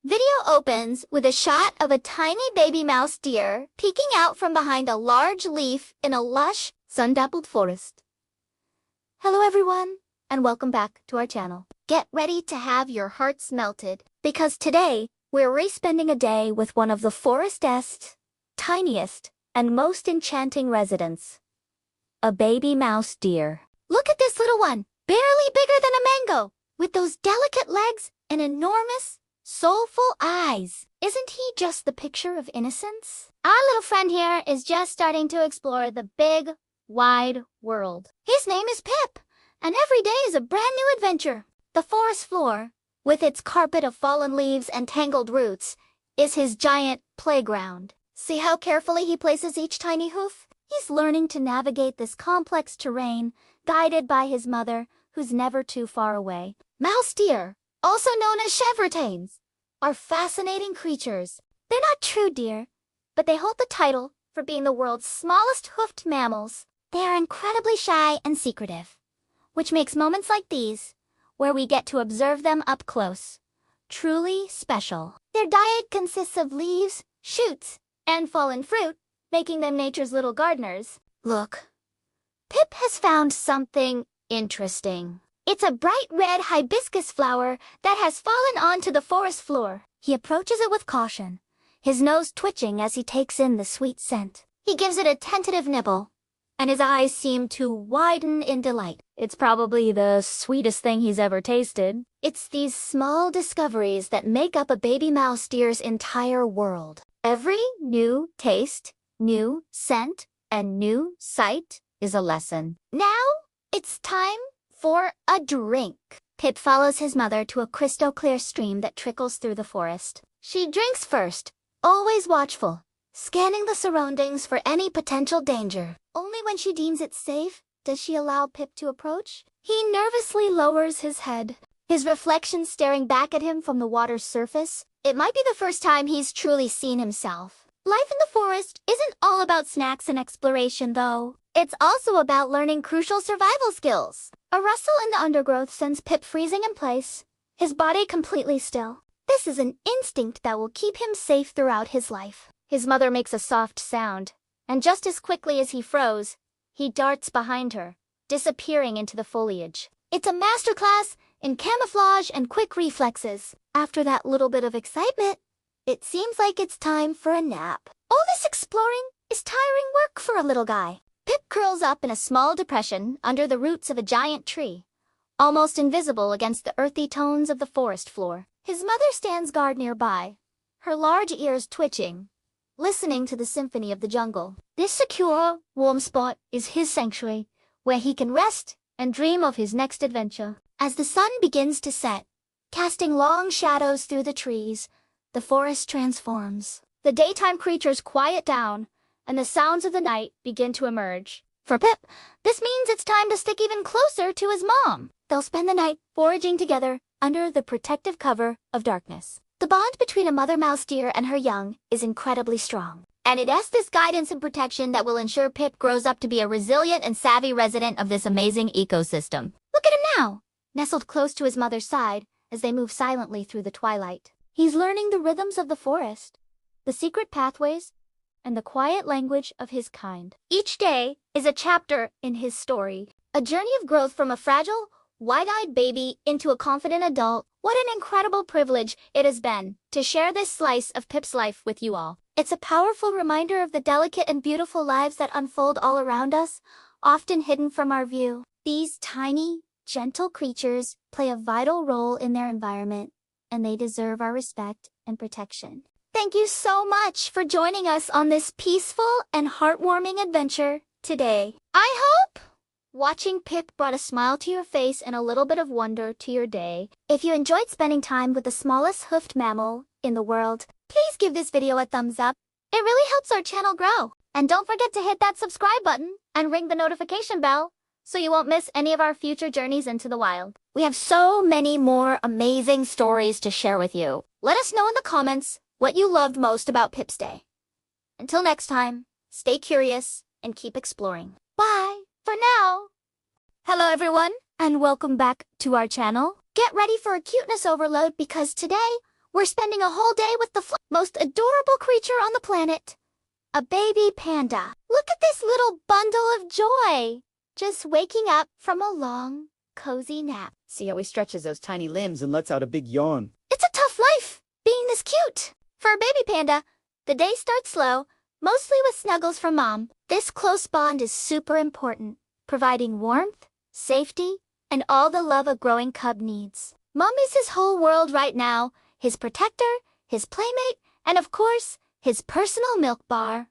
Video opens with a shot of a tiny baby mouse deer peeking out from behind a large leaf in a lush, sun-dappled forest. Hello everyone, and welcome back to our channel. Get ready to have your hearts melted, because today we're re-spending a day with one of the forest's tiniest and most enchanting residents. A baby mouse deer. Look at this little one, barely bigger than a mango, with those delicate legs and enormous, soulful eyes. Isn't he just the picture of innocence? Our little friend here is just starting to explore the big, wide world. His name is Pip, and every day is a brand new adventure. The forest floor, with its carpet of fallen leaves and tangled roots, is his giant playground. See how carefully he places each tiny hoof? He's learning to navigate this complex terrain, guided by his mother, who's never too far away. Mouse deer, also known as chevretains, are fascinating creatures. They're not true deer, but they hold the title for being the world's smallest hoofed mammals. They are incredibly shy and secretive, which makes moments like these, where we get to observe them up close, truly special. Their diet consists of leaves, shoots, and fallen fruit, making them nature's little gardeners. Look, Pip has found something interesting. It's a bright red hibiscus flower that has fallen onto the forest floor. He approaches it with caution, his nose twitching as he takes in the sweet scent. He gives it a tentative nibble, and his eyes seem to widen in delight. It's probably the sweetest thing he's ever tasted. It's these small discoveries that make up a baby mouse deer's entire world. Every new taste, new scent, and new sight is a lesson. Now it's time for a drink. Pip follows his mother to a crystal-clear stream that trickles through the forest. She drinks first, always watchful, scanning the surroundings for any potential danger. Only when she deems it safe does she allow Pip to approach. He nervously lowers his head, his reflection staring back at him from the water's surface. It might be the first time he's truly seen himself. Life in the forest isn't all about snacks and exploration, though. It's also about learning crucial survival skills. A rustle in the undergrowth sends Pip freezing in place, his body completely still. This is an instinct that will keep him safe throughout his life. His mother makes a soft sound, and just as quickly as he froze, he darts behind her, disappearing into the foliage. It's a masterclass in camouflage and quick reflexes. After that little bit of excitement, it seems like it's time for a nap. All this exploring is tiring work for a little guy. Pip curls up in a small depression under the roots of a giant tree, almost invisible against the earthy tones of the forest floor. His mother stands guard nearby, her large ears twitching, listening to the symphony of the jungle. This secure, warm spot is his sanctuary, where he can rest and dream of his next adventure. As the sun begins to set, casting long shadows through the trees, the forest transforms. The daytime creatures quiet down, and the sounds of the night begin to emerge. For Pip, this means it's time to stick even closer to his mom. They'll spend the night foraging together under the protective cover of darkness. The bond between a mother mouse deer and her young is incredibly strong. And it is this guidance and protection that will ensure Pip grows up to be a resilient and savvy resident of this amazing ecosystem. Look at him now, nestled close to his mother's side as they move silently through the twilight. He's learning the rhythms of the forest, the secret pathways, and the quiet language of his kind. Each day is a chapter in his story, a journey of growth from a fragile, wide-eyed baby into a confident adult. What an incredible privilege it has been to share this slice of Pip's life with you all. It's a powerful reminder of the delicate and beautiful lives that unfold all around us, often hidden from our view. These tiny, gentle creatures play a vital role in their environment, and they deserve our respect and protection. Thank you so much for joining us on this peaceful and heartwarming adventure today. I hope watching Pip brought a smile to your face and a little bit of wonder to your day. If you enjoyed spending time with the smallest hoofed mammal in the world, please give this video a thumbs up. It really helps our channel grow. And don't forget to hit that subscribe button and ring the notification bell so you won't miss any of our future journeys into the wild. We have so many more amazing stories to share with you. Let us know in the comments what you loved most about Pip's day. Until next time, stay curious and keep exploring. Bye for now. Hello everyone, and welcome back to our channel. Get ready for a cuteness overload because today We're spending a whole day with the most adorable creature on the planet. A baby panda. Look at this little bundle of joy. Just waking up from a long, cozy nap. See how he stretches those tiny limbs and lets out a big yawn. It's a tough life, being this cute. For a baby panda, the day starts slow, mostly with snuggles from mom. This close bond is super important, providing warmth, safety, and all the love a growing cub needs. Mom is his whole world right now, his protector, his playmate, and of course, his personal milk bar.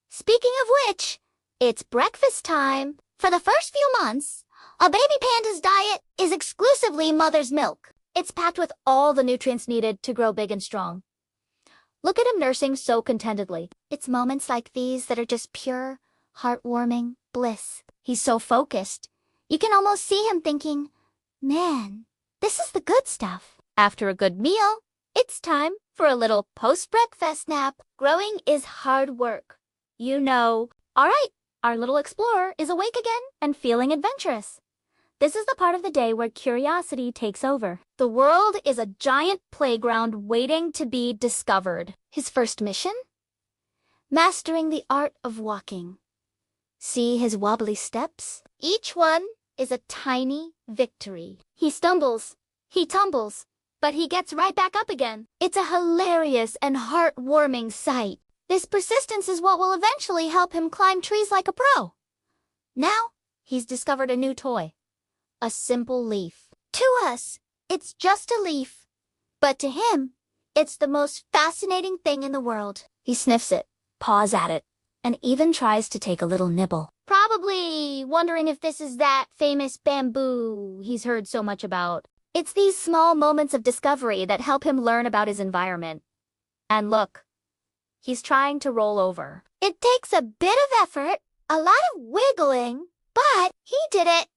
Speaking of which, it's breakfast time. For the first few months, a baby panda's diet is exclusively mother's milk. It's packed with all the nutrients needed to grow big and strong. Look at him nursing so contentedly. It's moments like these that are just pure, heartwarming bliss. He's so focused. You can almost see him thinking, man, this is the good stuff. After a good meal, it's time for a little post-breakfast nap. Growing is hard work. You know. All right, our little explorer is awake again and feeling adventurous. This is the part of the day where curiosity takes over. The world is a giant playground waiting to be discovered. His first mission? Mastering the art of walking. See his wobbly steps? Each one is a tiny victory. He stumbles, he tumbles, but he gets right back up again. It's a hilarious and heartwarming sight. This persistence is what will eventually help him climb trees like a pro. Now, he's discovered a new toy. A simple leaf. To us, it's just a leaf. But to him, it's the most fascinating thing in the world. He sniffs it, paws at it, and even tries to take a little nibble. Probably wondering if this is that famous bamboo he's heard so much about. It's these small moments of discovery that help him learn about his environment. And look, he's trying to roll over. It takes a bit of effort, a lot of wiggling, but he did it.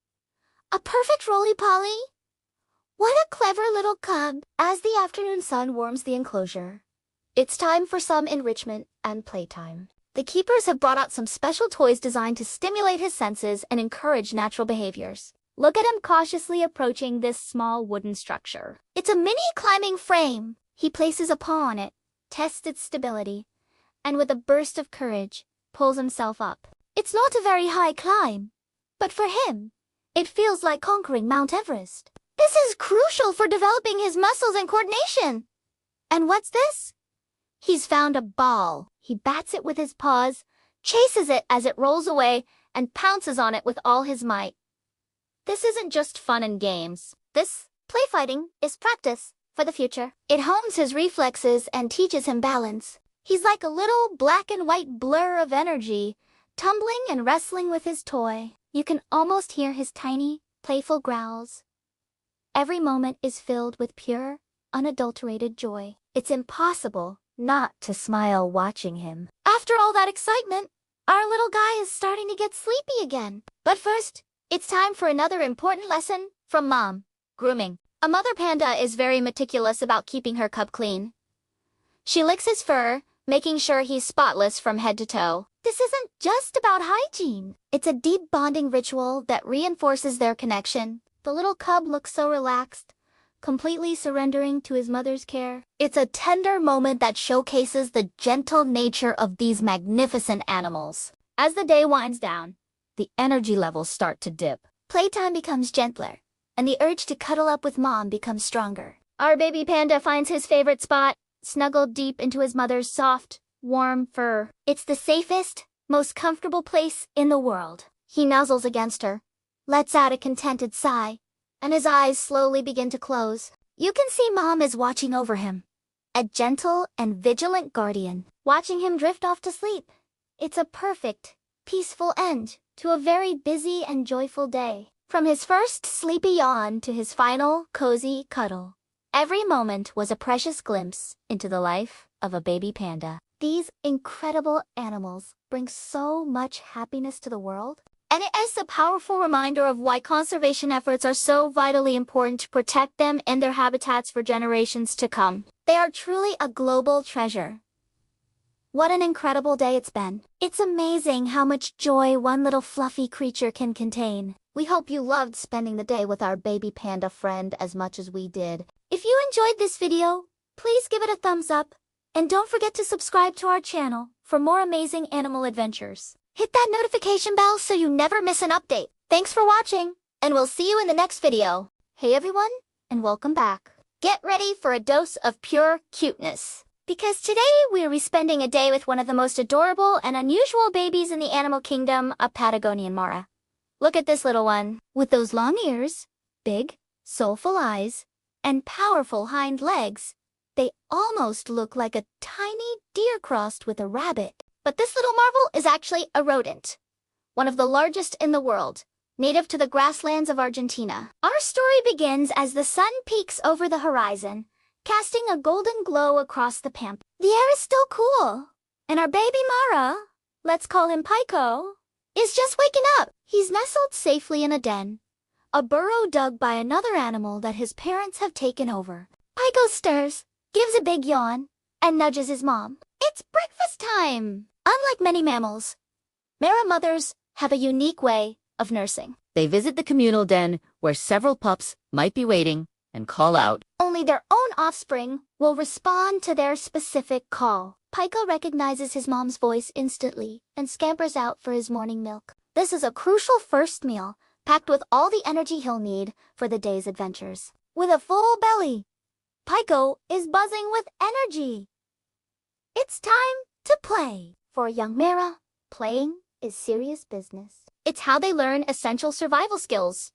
A perfect roly-poly. What a clever little cub. As the afternoon sun warms the enclosure, it's time for some enrichment and playtime. The keepers have brought out some special toys designed to stimulate his senses and encourage natural behaviors. Look at him cautiously approaching this small wooden structure. It's a mini climbing frame. He places a paw on it, tests its stability, and with a burst of courage, pulls himself up. It's not a very high climb, but for him, it feels like conquering Mount Everest. This is crucial for developing his muscles and coordination. And what's this? He's found a ball. He bats it with his paws, chases it as it rolls away, and pounces on it with all his might. This isn't just fun and games. This playfighting is practice for the future. It hones his reflexes and teaches him balance. He's like a little black and white blur of energy, tumbling and wrestling with his toy. You can almost hear his tiny, playful growls. Every moment is filled with pure, unadulterated joy. It's impossible not to smile watching him. After all that excitement, our little guy is starting to get sleepy again. But first, it's time for another important lesson from Mom. Grooming. A mother panda is very meticulous about keeping her cub clean. She licks his fur, making sure he's spotless from head to toe. This isn't just about hygiene. It's a deep bonding ritual that reinforces their connection. The little cub looks so relaxed, completely surrendering to his mother's care. It's a tender moment that showcases the gentle nature of these magnificent animals. As the day winds down, the energy levels start to dip. Playtime becomes gentler, and the urge to cuddle up with Mom becomes stronger. Our baby panda finds his favorite spot, snuggled deep into his mother's soft, warm fur. It's the safest, most comfortable place in the world. He nuzzles against her, lets out a contented sigh, and his eyes slowly begin to close. You can see Mom is watching over him, a gentle and vigilant guardian, watching him drift off to sleep. It's a perfect, peaceful end to a very busy and joyful day. From his first sleepy yawn to his final cozy cuddle, every moment was a precious glimpse into the life of a baby panda. These incredible animals bring so much happiness to the world, and it is a powerful reminder of why conservation efforts are so vitally important to protect them and their habitats for generations to come. They are truly a global treasure. What an incredible day it's been. It's amazing how much joy one little fluffy creature can contain. We hope you loved spending the day with our baby panda friend as much as we did. If you enjoyed this video, please give it a thumbs up. And don't forget to subscribe to our channel for more amazing animal adventures. Hit that notification bell so you never miss an update. Thanks for watching, and we'll see you in the next video. Hey everyone, and welcome back. Get ready for a dose of pure cuteness. Because today we'll be spending a day with one of the most adorable and unusual babies in the animal kingdom, a Patagonian Mara. Look at this little one. With those long ears, big, soulful eyes, and powerful hind legs, they almost look like a tiny deer crossed with a rabbit. But this little marvel is actually a rodent, one of the largest in the world, native to the grasslands of Argentina. Our story begins as the sun peaks over the horizon, casting a golden glow across the pampa. The air is still cool, and our baby Mara, let's call him Pico, is just waking up. He's nestled safely in a den, a burrow dug by another animal that his parents have taken over. Pico stirs, gives a big yawn, and nudges his mom. It's breakfast time! Unlike many mammals, Mara mothers have a unique way of nursing. They visit the communal den where several pups might be waiting and call out. Only their own offspring will respond to their specific call. Pico recognizes his mom's voice instantly and scampers out for his morning milk. This is a crucial first meal, packed with all the energy he'll need for the day's adventures. With a full belly, Pico is buzzing with energy. It's time to play. For a young Mara, playing is serious business. It's how they learn essential survival skills.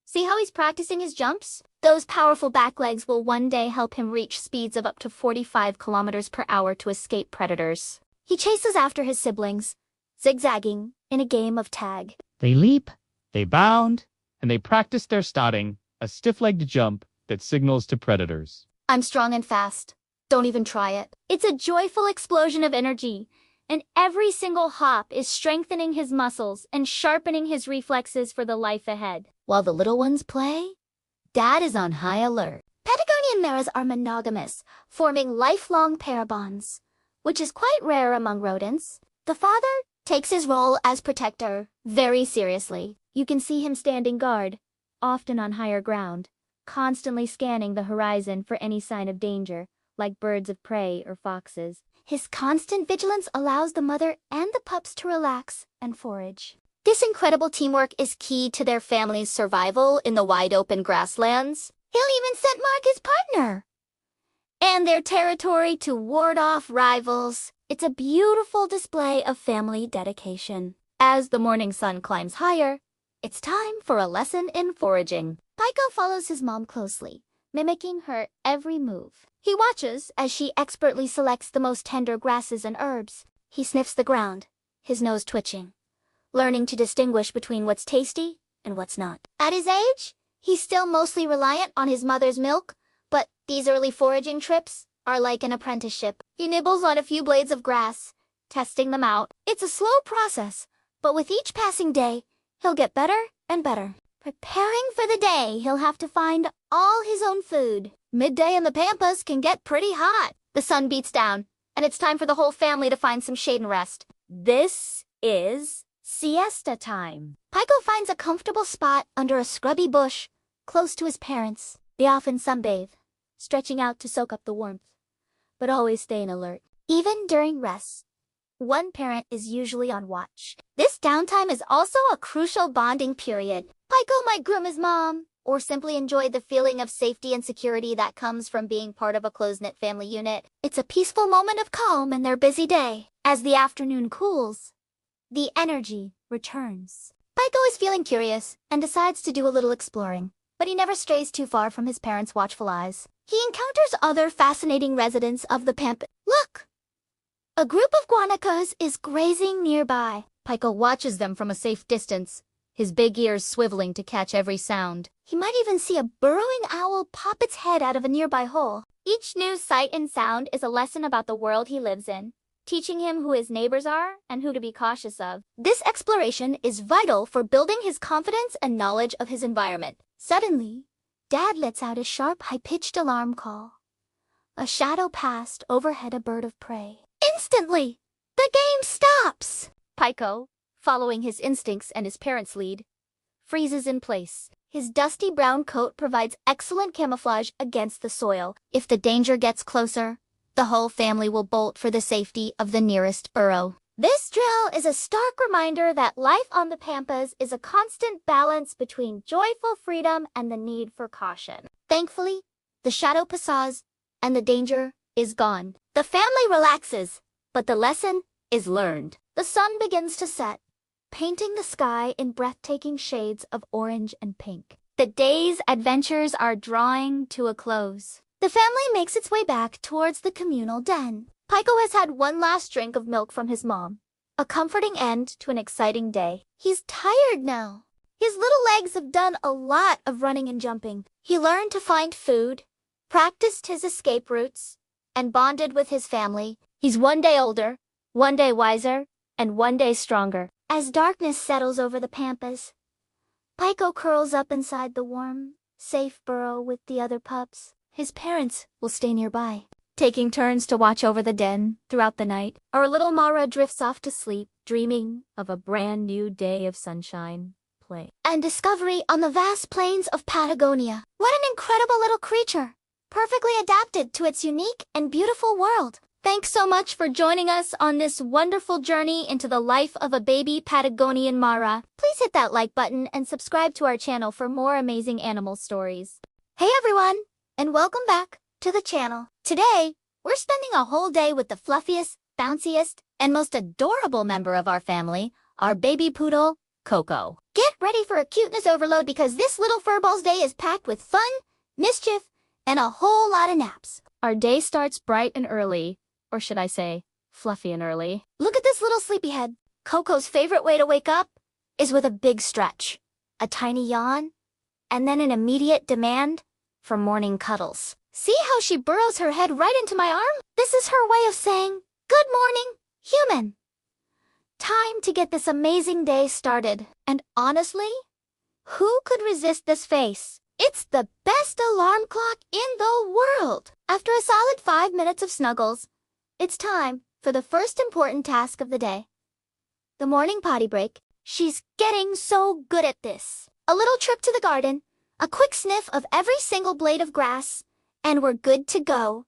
See how he's practicing his jumps? Those powerful back legs will one day help him reach speeds of up to 45 kilometers per hour to escape predators. He chases after his siblings, zigzagging in a game of tag. They leap, they bound, and they practice their starting, a stiff-legged jump that signals to predators. I'm strong and fast. Don't even try it. It's a joyful explosion of energy, and every single hop is strengthening his muscles and sharpening his reflexes for the life ahead. While the little ones play, Dad is on high alert. Patagonian Maras are monogamous, forming lifelong pair bonds, which is quite rare among rodents. The father takes his role as protector very seriously. You can see him standing guard, often on higher ground, constantly scanning the horizon for any sign of danger, like birds of prey or foxes. His constant vigilance allows the mother and the pups to relax and forage. This incredible teamwork is key to their family's survival in the wide-open grasslands. He'll even scent mark his partner and their territory to ward off rivals. It's a beautiful display of family dedication. As the morning sun climbs higher, it's time for a lesson in foraging. Pico follows his mom closely, mimicking her every move. He watches as she expertly selects the most tender grasses and herbs. He sniffs the ground, his nose twitching, learning to distinguish between what's tasty and what's not. At his age, he's still mostly reliant on his mother's milk, but these early foraging trips are like an apprenticeship. He nibbles on a few blades of grass, testing them out. It's a slow process, but with each passing day, he'll get better and better. Preparing for the day, he'll have to find all his own food. Midday in the pampas can get pretty hot. The sun beats down, and it's time for the whole family to find some shade and rest. This is siesta time. Pico finds a comfortable spot under a scrubby bush, close to his parents. They often sunbathe, stretching out to soak up the warmth, but always staying alert. Even during rest, one parent is usually on watch. This downtime is also a crucial bonding period. Pico might groom his mom, or simply enjoy the feeling of safety and security that comes from being part of a close-knit family unit. It's a peaceful moment of calm in their busy day. As the afternoon cools, the energy returns. Pico is feeling curious and decides to do a little exploring, but he never strays too far from his parents' watchful eyes. He encounters other fascinating residents of the pampa. Look! A group of guanacos is grazing nearby. Pico watches them from a safe distance, his big ears swiveling to catch every sound. He might even see a burrowing owl pop its head out of a nearby hole. Each new sight and sound is a lesson about the world he lives in, teaching him who his neighbors are and who to be cautious of. This exploration is vital for building his confidence and knowledge of his environment. Suddenly, Dad lets out a sharp, high-pitched alarm call. A shadow passed overhead a bird of prey. Instantly, the game stops! Pico, following his instincts and his parents' lead, freezes in place. His dusty brown coat provides excellent camouflage against the soil. If the danger gets closer, the whole family will bolt for the safety of the nearest burrow. This drill is a stark reminder that life on the pampas is a constant balance between joyful freedom and the need for caution. Thankfully, the shadow passes and the danger is gone. The family relaxes, but the lesson is learned. The sun begins to set, painting the sky in breathtaking shades of orange and pink. The day's adventures are drawing to a close. The family makes its way back towards the communal den. Pico has had one last drink of milk from his mom, a comforting end to an exciting day. He's tired now. His little legs have done a lot of running and jumping. He learned to find food, practiced his escape routes, and bonded with his family. He's one day older, one day wiser, and one day stronger. As darkness settles over the pampas, Pico curls up inside the warm, safe burrow with the other pups. His parents will stay nearby, taking turns to watch over the den throughout the night. Our little Mara drifts off to sleep, dreaming of a brand new day of sunshine, play, and discovery on the vast plains of Patagonia. What an incredible little creature, perfectly adapted to its unique and beautiful world. Thanks so much for joining us on this wonderful journey into the life of a baby Patagonian Mara. Please hit that like button and subscribe to our channel for more amazing animal stories. Hey everyone, and welcome back to the channel. Today, we're spending a whole day with the fluffiest, bounciest, and most adorable member of our family, our baby poodle, Coco. Get ready for a cuteness overload because this little furball's day is packed with fun, mischief, and a whole lot of naps. Our day starts bright and early, or should I say, fluffy and early. Look at this little sleepyhead. Coco's favorite way to wake up is with a big stretch, a tiny yawn, and then an immediate demand for morning cuddles. See how she burrows her head right into my arm? This is her way of saying, "Good morning, human." Time to get this amazing day started. And honestly, who could resist this face? It's the best alarm clock in the world. After a solid 5 minutes of snuggles, it's time for the first important task of the day. The morning potty break. She's getting so good at this. A little trip to the garden, a quick sniff of every single blade of grass, and we're good to go.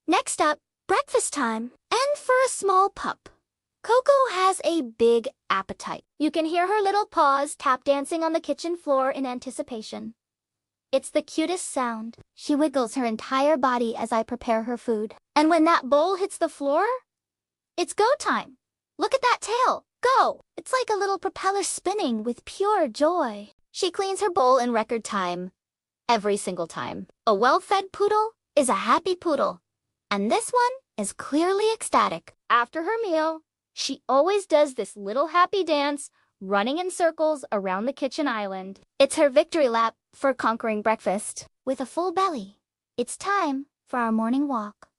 Next up, breakfast time. And for a small pup, Coco has a big appetite. You can hear her little paws tap dancing on the kitchen floor in anticipation. It's the cutest sound. She wiggles her entire body as I prepare her food. And when that bowl hits the floor, it's go time. Look at that tail. Go! It's like a little propeller spinning with pure joy. She cleans her bowl in record time. Every single time. A well-fed poodle is a happy poodle. And this one is clearly ecstatic. After her meal, she always does this little happy dance, running in circles around the kitchen island. It's her victory lap for conquering breakfast. With a full belly, it's time for our morning walk.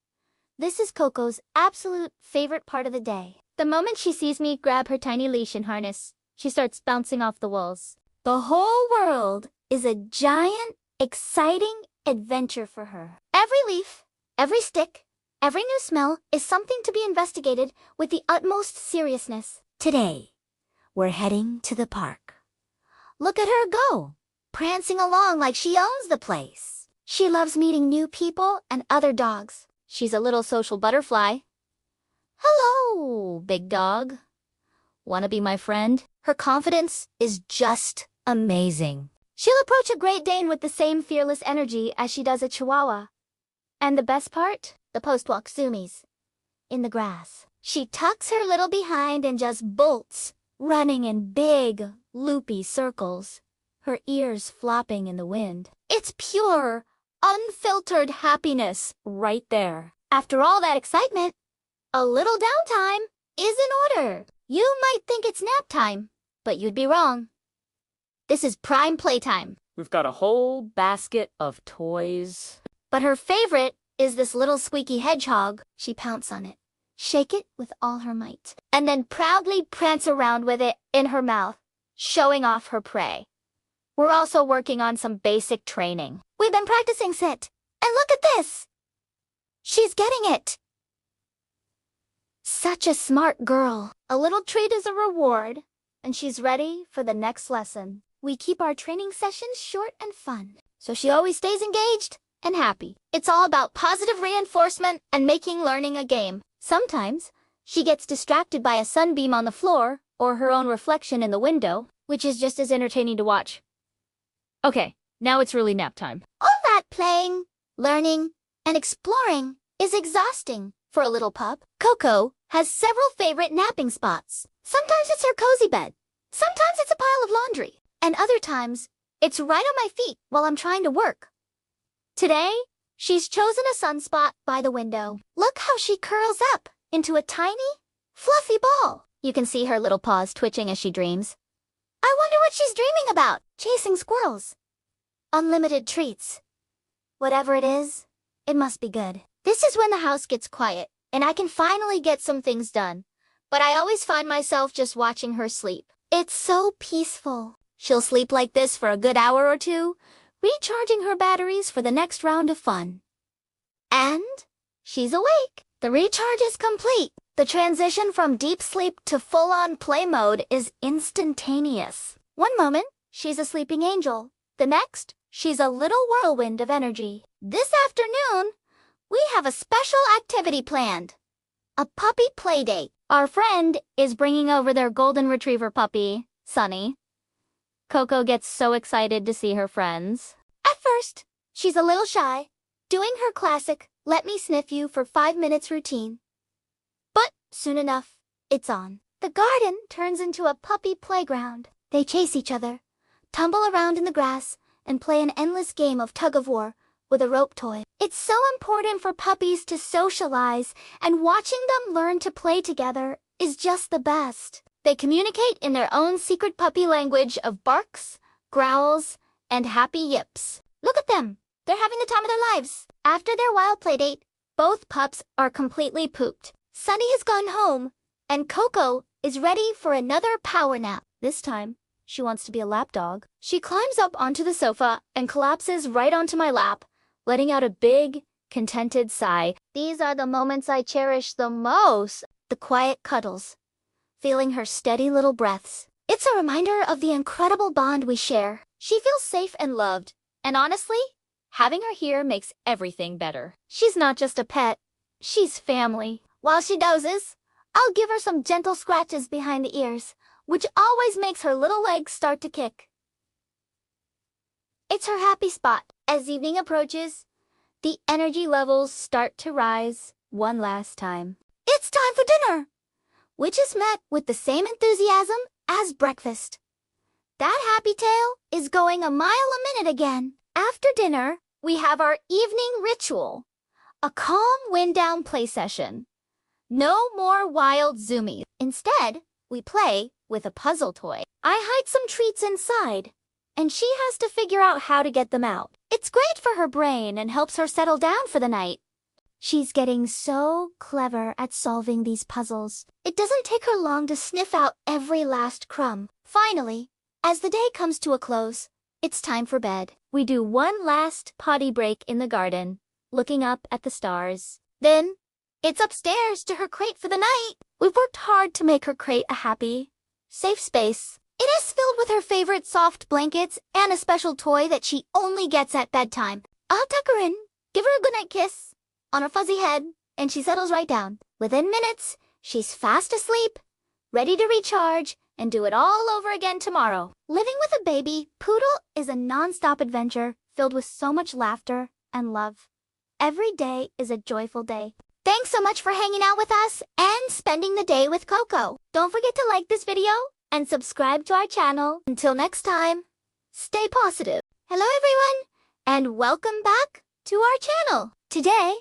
This is Coco's absolute favorite part of the day. The moment she sees me grab her tiny leash and harness, she starts bouncing off the walls. The whole world is a giant, exciting adventure for her. Every leaf, every stick, every new smell is something to be investigated with the utmost seriousness. Today, we're heading to the park. Look at her go, prancing along like she owns the place. She loves meeting new people and other dogs. She's a little social butterfly. Hello, big dog. Wanna be my friend? Her confidence is just amazing. She'll approach a Great Dane with the same fearless energy as she does a Chihuahua. And the best part? The post-walk zoomies. In the grass. She tucks her little behind and just bolts, running in big, loopy circles, her ears flopping in the wind. It's pure, unfiltered happiness right there. After all that excitement, a little downtime is in order. You might think it's nap time, but you'd be wrong. This is prime playtime. We've got a whole basket of toys. But her favorite is this little squeaky hedgehog. She pounces on it, shake it with all her might, and then proudly prance around with it in her mouth, showing off her prey. We're also working on some basic training. We've been practicing sit, and look at this! She's getting it! Such a smart girl. A little treat is a reward, and she's ready for the next lesson. we keep our training sessions short and fun, so she always stays engaged and happy. It's all about positive reinforcement and making learning a game. Sometimes, she gets distracted by a sunbeam on the floor or her own reflection in the window, which is just as entertaining to watch. Okay, now it's really nap time. All that playing, learning, and exploring is exhausting for a little pup. Coco has several favorite napping spots. Sometimes it's her cozy bed. Sometimes it's a pile of laundry. And other times, it's right on my feet while I'm trying to work. Today, she's chosen a sunspot by the window. Look how she curls up into a tiny, fluffy ball. You can see her little paws twitching as she dreams. I wonder what she's dreaming about. Chasing squirrels. Unlimited treats. Whatever it is, it must be good. This is when the house gets quiet, and I can finally get some things done. But I always find myself just watching her sleep. It's so peaceful. She'll sleep like this for a good hour or two, recharging her batteries for the next round of fun. And she's awake. The recharge is complete. The transition from deep sleep to full-on play mode is instantaneous. One moment, she's a sleeping angel. The next, she's a little whirlwind of energy. This afternoon, we have a special activity planned. A puppy play date. Our friend is bringing over their golden retriever puppy, Sunny. Coco gets so excited to see her friends. At first, she's a little shy, doing her classic, let me sniff you for 5 minutes routine. But soon enough, it's on. The garden turns into a puppy playground. They chase each other, tumble around in the grass, and play an endless game of tug-of-war with a rope toy. It's so important for puppies to socialize, and watching them learn to play together is just the best. They communicate in their own secret puppy language of barks, growls, and happy yips. Look at them. They're having the time of their lives. After their wild play date, both pups are completely pooped. Sunny has gone home, and Coco is ready for another power nap. This time, she wants to be a lap dog. She climbs up onto the sofa and collapses right onto my lap, letting out a big, contented sigh. These are the moments I cherish the most. The quiet cuddles, feeling her steady little breaths. It's a reminder of the incredible bond we share. She feels safe and loved, and honestly, having her here makes everything better. She's not just a pet, she's family. While she dozes, I'll give her some gentle scratches behind the ears, which always makes her little legs start to kick. It's her happy spot. As evening approaches, the energy levels start to rise one last time. It's time for dinner, which is met with the same enthusiasm as breakfast. That happy tale is going a mile a minute again. After dinner, we have our evening ritual, a calm wind-down play session. No more wild zoomies. Instead, we play with a puzzle toy. I hide some treats inside, and she has to figure out how to get them out. It's great for her brain and helps her settle down for the night. She's getting so clever at solving these puzzles. It doesn't take her long to sniff out every last crumb. Finally, as the day comes to a close, it's time for bed. We do one last potty break in the garden, looking up at the stars. Then, it's upstairs to her crate for the night. We've worked hard to make her crate a happy, safe space. It is filled with her favorite soft blankets and a special toy that she only gets at bedtime. I'll tuck her in, give her a goodnight kiss on her fuzzy head, and she settles right down. Within minutes, she's fast asleep, ready to recharge, and do it all over again tomorrow. Living with a baby poodle is a non-stop adventure filled with so much laughter and love. Every day is a joyful day. Thanks so much for hanging out with us and spending the day with Coco. Don't forget to like this video and subscribe to our channel. Until next time, stay positive. Hello everyone, and welcome back to our channel. Today,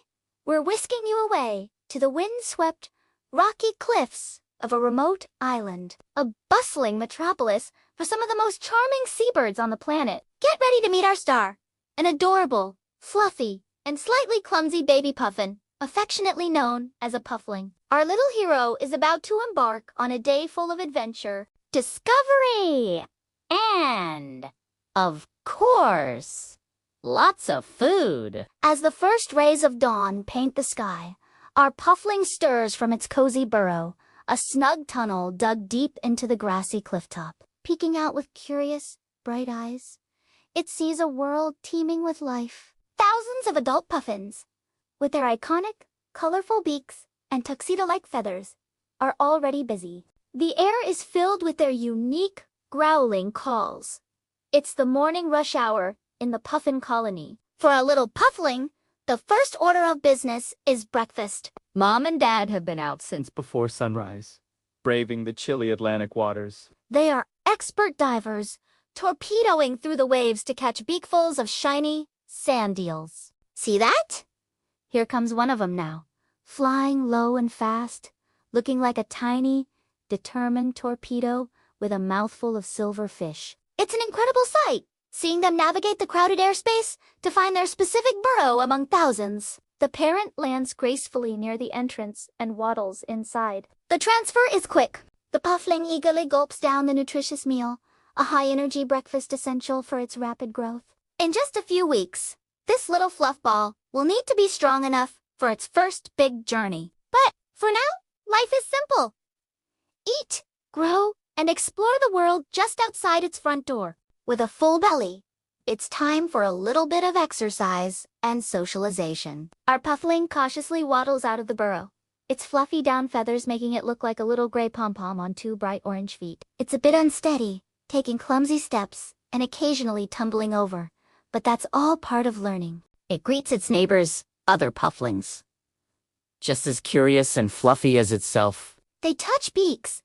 we're whisking you away to the windswept, rocky cliffs of a remote island, a bustling metropolis for some of the most charming seabirds on the planet. Get ready to meet our star, an adorable, fluffy, and slightly clumsy baby puffin, affectionately known as a puffling. Our little hero is about to embark on a day full of adventure, discovery, and, of course, lots of food. As the first rays of dawn paint the sky, our puffling stirs from its cozy burrow, a snug tunnel dug deep into the grassy clifftop. Peeking out with curious, bright eyes. It sees a world teeming with life. Thousands of adult puffins, with their iconic, colorful beaks and tuxedo-like feathers, are already busy. The air is filled with their unique, growling calls. It's the morning rush hour in the puffin colony. For a little puffling, the first order of business is breakfast. Mom and Dad have been out since Before sunrise, braving the chilly Atlantic waters. They are expert divers, torpedoing through the waves to catch beakfuls of shiny sand eels. See that? Here comes one of them now, flying low and fast, looking like a tiny, determined torpedo with a mouthful of silver fish. It's an incredible sight, seeing them navigate the crowded airspace to find their specific burrow among thousands. The parent lands gracefully near the entrance and waddles inside. The transfer is quick. The puffling eagerly gulps down the nutritious meal, a high-energy breakfast essential for its rapid growth. In just a few weeks, this little fluff ball will need to be strong enough for its first big journey. But for now, life is simple. Eat, grow, and explore the world just outside its front door. With a full belly, it's time for a little bit of exercise and socialization. Our puffling cautiously waddles out of the burrow, its fluffy down feathers making it look like a little gray pom-pom on two bright orange feet. It's a bit unsteady, taking clumsy steps and occasionally tumbling over, but that's all part of learning. It greets its neighbors, other pufflings, just as curious and fluffy as itself. They touch beaks,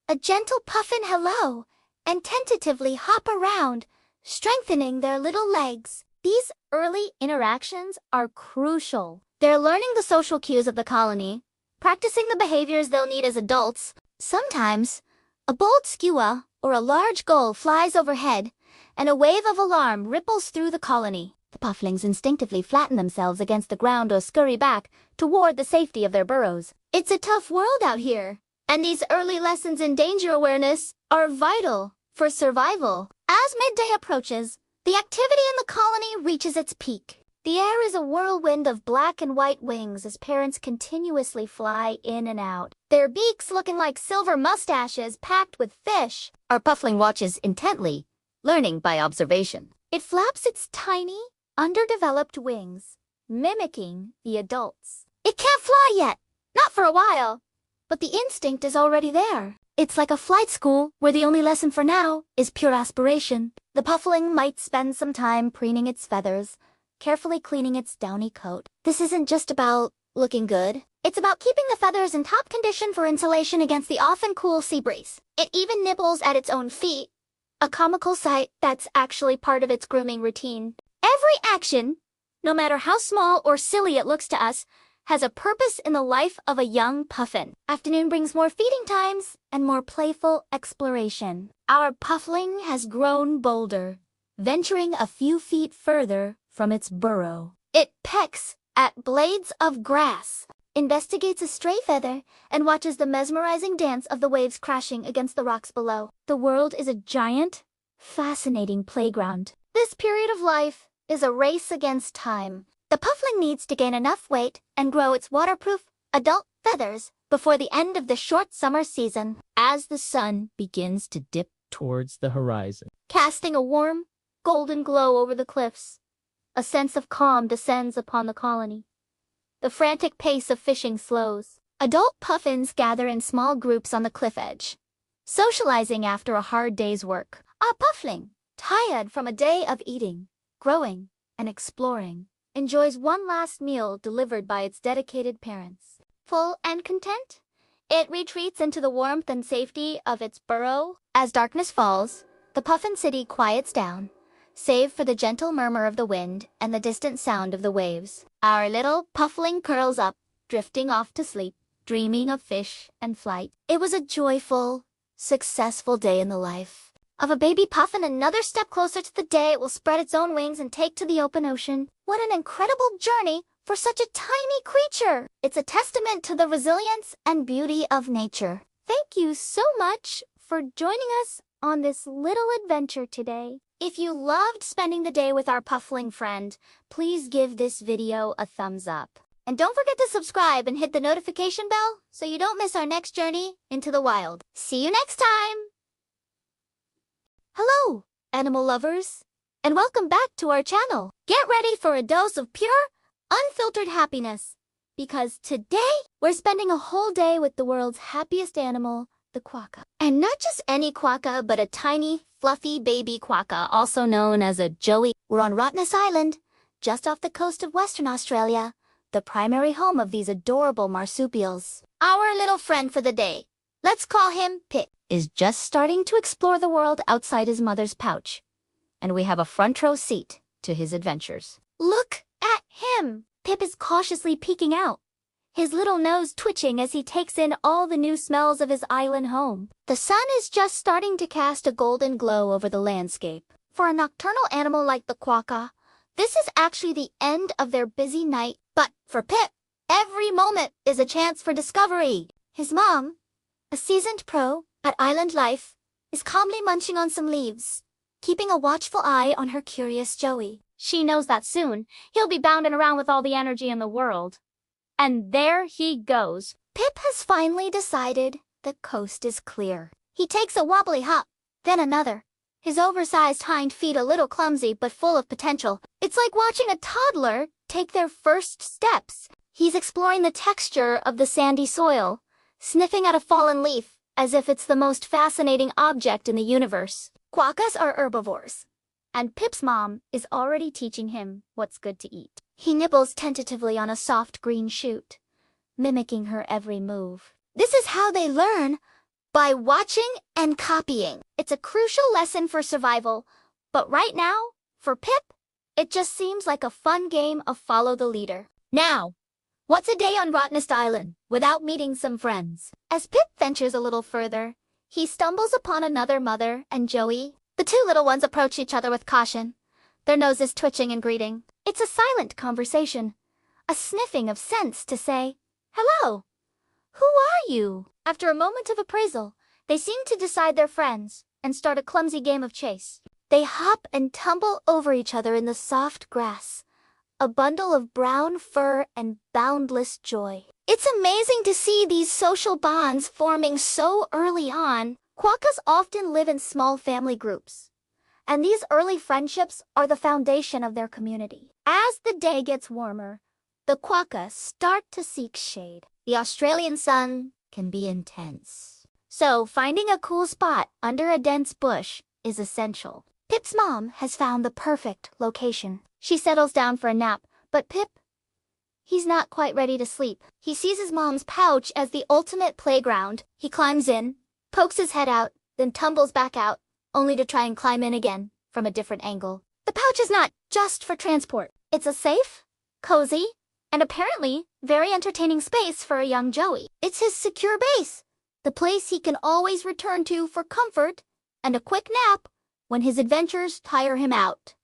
a gentle puffin hello, and tentatively hop around, strengthening their little legs. These early interactions are crucial. They're learning the social cues of the colony, practicing the behaviors they'll need as adults. Sometimes, a bold skua or a large gull flies overhead, and a wave of alarm ripples through the colony. The pufflings instinctively flatten themselves against the ground or scurry back toward the safety of their burrows. It's a tough world out here, and these early lessons in danger awareness are vital for survival. As midday approaches, the activity in the colony reaches its peak. The air is a whirlwind of black and white wings as parents continuously fly in and out, their beaks looking like silver mustaches packed with fish. Our puffling watches intently, learning by observation. It flaps its tiny, underdeveloped wings, mimicking the adults. It can't fly yet, not for a while, but the instinct is already there. It's like a flight school where the only lesson for now is pure aspiration. The puffling might spend some time preening its feathers, carefully cleaning its downy coat. This isn't just about looking good. It's about keeping the feathers in top condition for insulation against the often cool sea breeze. It even nibbles at its own feet, a comical sight that's actually part of its grooming routine. Every action, no matter how small or silly it looks to us, has a purpose in the life of a young puffin. Afternoon brings more feeding times and more playful exploration. Our puffling has grown bolder, venturing a few feet further from its burrow. It pecks at blades of grass, investigates a stray feather, and watches the mesmerizing dance of the waves crashing against the rocks below. The world is a giant, fascinating playground. This period of life is a race against time. The puffling needs to gain enough weight and grow its waterproof, adult feathers before the end of the short summer season. As the sun begins to dip Towards the horizon. casting a warm, golden glow over the cliffs, a sense of calm descends upon the colony. The frantic pace of fishing slows. Adult puffins gather in small groups on the cliff edge, socializing after a hard day's work. A puffling, tired from a day of eating, growing, and exploring, enjoys one last meal delivered by its dedicated parents. Full and content, it retreats into the warmth and safety of its burrow. As darkness falls, the puffin city quiets down, save for the gentle murmur of the wind and the distant sound of the waves. Our little puffling curls up, drifting off to sleep, dreaming of fish and flight. It was a joyful, successful day in the life of a baby puffin, another step closer to the day it will spread its own wings and take to the open ocean. What an incredible journey for such a tiny creature! It's a testament to the resilience and beauty of nature. Thank you so much for joining us on this little adventure today. If you loved spending the day with our puffling friend, please give this video a thumbs up. And don't forget to subscribe and hit the notification bell so you don't miss our next journey into the wild. See you next time! Hello! animal lovers, and welcome back to our channel. Get ready for a dose of pure, unfiltered happiness, because today we're spending a whole day with the world's happiest animal, the quokka. And not just any quokka, but a tiny, fluffy baby quokka, also known as a joey. We're on Rottnest Island, just off the coast of Western Australia, the primary home of these adorable marsupials. Our little friend for the day, let's call him Pip, is just starting to explore the world outside his mother's pouch, and we have a front row seat to his adventures. Look at him! Pip is cautiously peeking out, his little nose twitching as he takes in all the new smells of his island home. The sun is just starting to cast a golden glow over the landscape. For a nocturnal animal like the quokka, this is actually the end of their busy night, but for Pip, every moment is a chance for discovery. His mom, a seasoned pro at island life, is calmly munching on some leaves, keeping a watchful eye on her curious Joey. She knows that soon he'll be bounding around with all the energy in the world. And there he goes. Pip has finally decided the coast is clear. He takes a wobbly hop, then another, his oversized hind feet a little clumsy but full of potential. It's like watching a toddler take their first steps. He's exploring the texture of the sandy soil, sniffing at a fallen leaf as if it's the most fascinating object in the universe. Quokkas are herbivores, and Pip's mom is already teaching him what's good to eat. He nibbles tentatively on a soft green shoot, mimicking her every move. This is how they learn, by watching and copying. It's a crucial lesson for survival, but right now, for Pip, it just seems like a fun game of follow the leader. Now, what's a day on Rottnest Island without meeting some friends? As Pip ventures a little further, he stumbles upon another mother and Joey. The two little ones approach each other with caution, their noses twitching in greeting. It's a silent conversation, a sniffing of scents to say, "Hello, who are you?" After a moment of appraisal, they seem to decide they're friends and start a clumsy game of chase. They hop and tumble over each other in the soft grass, a bundle of brown fur and boundless joy. It's amazing to see these social bonds forming so early on. Quokkas often live in small family groups, and these early friendships are the foundation of their community. As the day gets warmer, the quokkas start to seek shade. The Australian sun can be intense, so finding a cool spot under a dense bush is essential. Pip's mom has found the perfect location. She settles down for a nap, but Pip, he's not quite ready to sleep. He sees his mom's pouch as the ultimate playground. He climbs in, pokes his head out, then tumbles back out, only to try and climb in again from a different angle. The pouch is not just for transport. It's a safe, cozy, and apparently very entertaining space for a young Joey. It's his secure base, the place he can always return to for comfort and a quick nap when his adventures tire him out.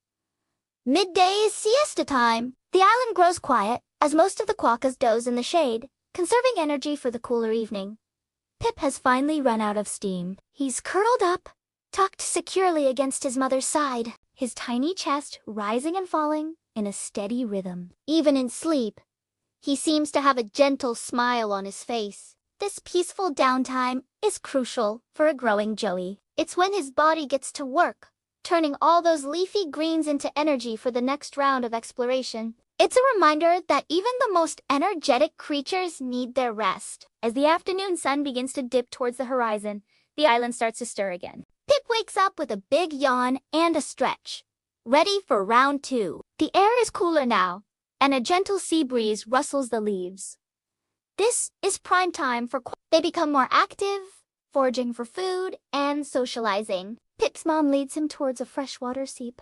Midday is siesta time. The island grows quiet as most of the quokkas doze in the shade, conserving energy for the cooler evening. Pip has finally run out of steam. He's curled up, tucked securely against his mother's side, his tiny chest rising and falling in a steady rhythm. Even in sleep, he seems to have a gentle smile on his face. This peaceful downtime is crucial for a growing Joey. It's when his body gets to work, turning all those leafy greens into energy for the next round of exploration. It's a reminder that even the most energetic creatures need their rest. As the afternoon sun begins to dip towards the horizon, the island starts to stir again. Pip wakes up with a big yawn and a stretch, ready for round 2. The air is cooler now, and a gentle sea breeze rustles the leaves. This is prime time for they become more active, foraging for food and socializing. Pip's mom leads him towards a freshwater seep,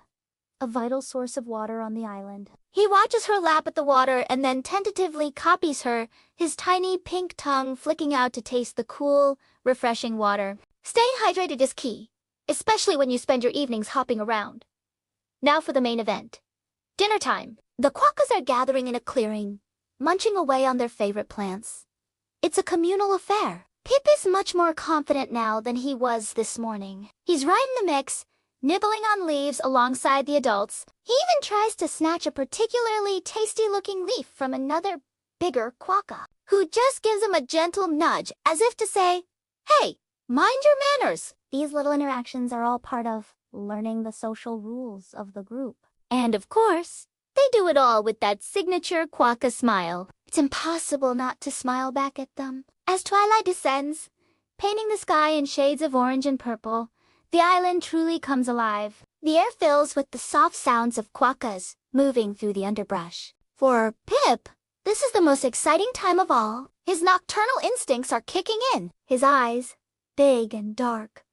a vital source of water on the island. He watches her lap at the water and then tentatively copies her, his tiny pink tongue flicking out to taste the cool, refreshing water. Staying hydrated is key, especially when you spend your evenings hopping around. Now for the main event. Dinner time. The quokkas are gathering in a clearing, munching away on their favorite plants. It's a communal affair. Pip is much more confident now than he was this morning. He's right in the mix, nibbling on leaves alongside the adults. He even tries to snatch a particularly tasty-looking leaf from another, bigger quokka, who just gives him a gentle nudge as if to say, "Hey, mind your manners." These little interactions are all part of learning the social rules of the group. And of course, they do it all with that signature quokka smile. It's impossible not to smile back at them. As twilight descends, painting the sky in shades of orange and purple, the island truly comes alive. The air fills with the soft sounds of quokkas moving through the underbrush. For Pip, this is the most exciting time of all. His nocturnal instincts are kicking in. His eyes, big and dark,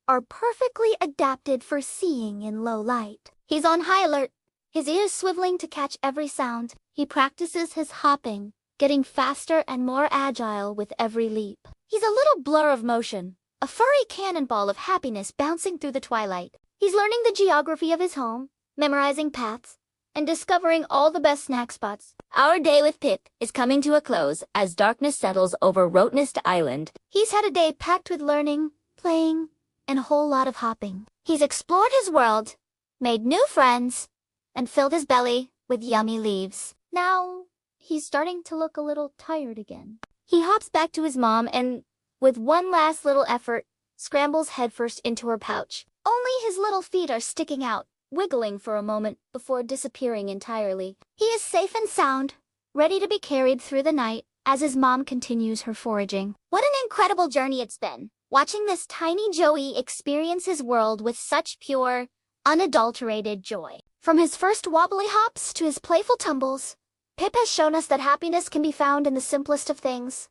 are perfectly adapted for seeing in low light. He's on high alert, his ears swiveling to catch every sound. He practices his hopping, getting faster and more agile with every leap. He's a little blur of motion, a furry cannonball of happiness bouncing through the twilight. He's learning the geography of his home, memorizing paths, and discovering all the best snack spots. Our day with Pip is coming to a close as darkness settles over Rotnest Island. He's had a day packed with learning, playing, and a whole lot of hopping. He's explored his world, made new friends, and filled his belly with yummy leaves. Now, he's starting to look a little tired again. He hops back to his mom and, with one last little effort, scrambles headfirst into her pouch. Only his little feet are sticking out, wiggling for a moment before disappearing entirely. He is safe and sound, ready to be carried through the night as his mom continues her foraging. What an incredible journey it's been, watching this tiny Joey experience his world with such pure, unadulterated joy. From his first wobbly hops to his playful tumbles, Pip has shown us that happiness can be found in the simplest of things.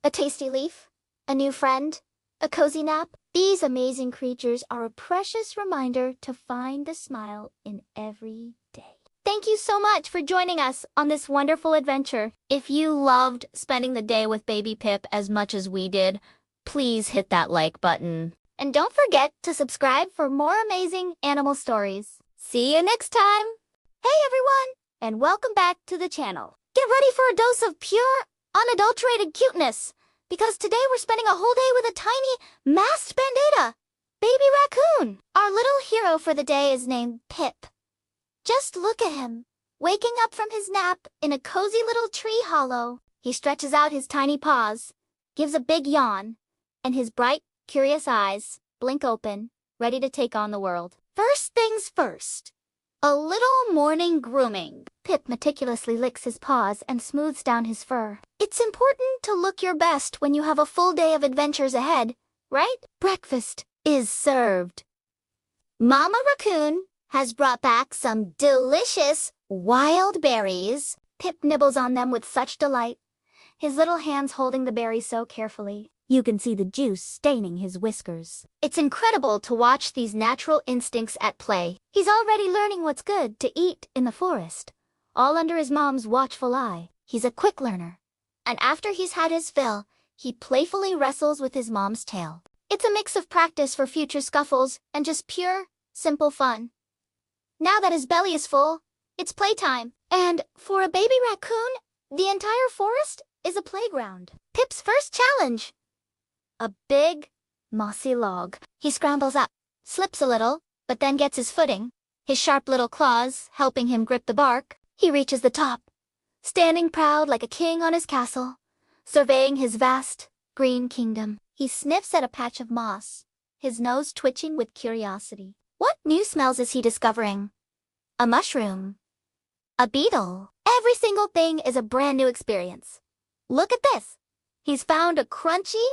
A tasty leaf, a new friend, a cozy nap. These amazing creatures are a precious reminder to find a smile in every day. Thank you so much for joining us on this wonderful adventure. If you loved spending the day with baby Pip as much as we did, please hit that like button. And don't forget to subscribe for more amazing animal stories. See you next time! Hey everyone, and welcome back to the channel. Get ready for a dose of pure, unadulterated cuteness, because today we're spending a whole day with a tiny, masked bandita, baby raccoon. Our little hero for the day is named Pip. Just look at him, waking up from his nap in a cozy little tree hollow. He stretches out his tiny paws, gives a big yawn, and his bright, curious eyes blink open, ready to take on the world. First things first, a little morning grooming. Pip meticulously licks his paws and smooths down his fur. It's important to look your best when you have a full day of adventures ahead, right? Breakfast is served. Mama Raccoon has brought back some delicious wild berries. Pip nibbles on them with such delight, his little hands holding the berries so carefully. You can see the juice staining his whiskers. It's incredible to watch these natural instincts at play. He's already learning what's good to eat in the forest, all under his mom's watchful eye. He's a quick learner, and after he's had his fill, he playfully wrestles with his mom's tail. It's a mix of practice for future scuffles and just pure, simple fun. Now that his belly is full, it's playtime. And for a baby raccoon, the entire forest is a playground. Pip's first challenge: a big, mossy log. He scrambles up, slips a little, but then gets his footing, his sharp little claws helping him grip the bark. He reaches the top, standing proud like a king on his castle, surveying his vast, green kingdom. He sniffs at a patch of moss, his nose twitching with curiosity. What new smells is he discovering? A mushroom, a beetle. Every single thing is a brand new experience. Look at this. He's found a crunchy,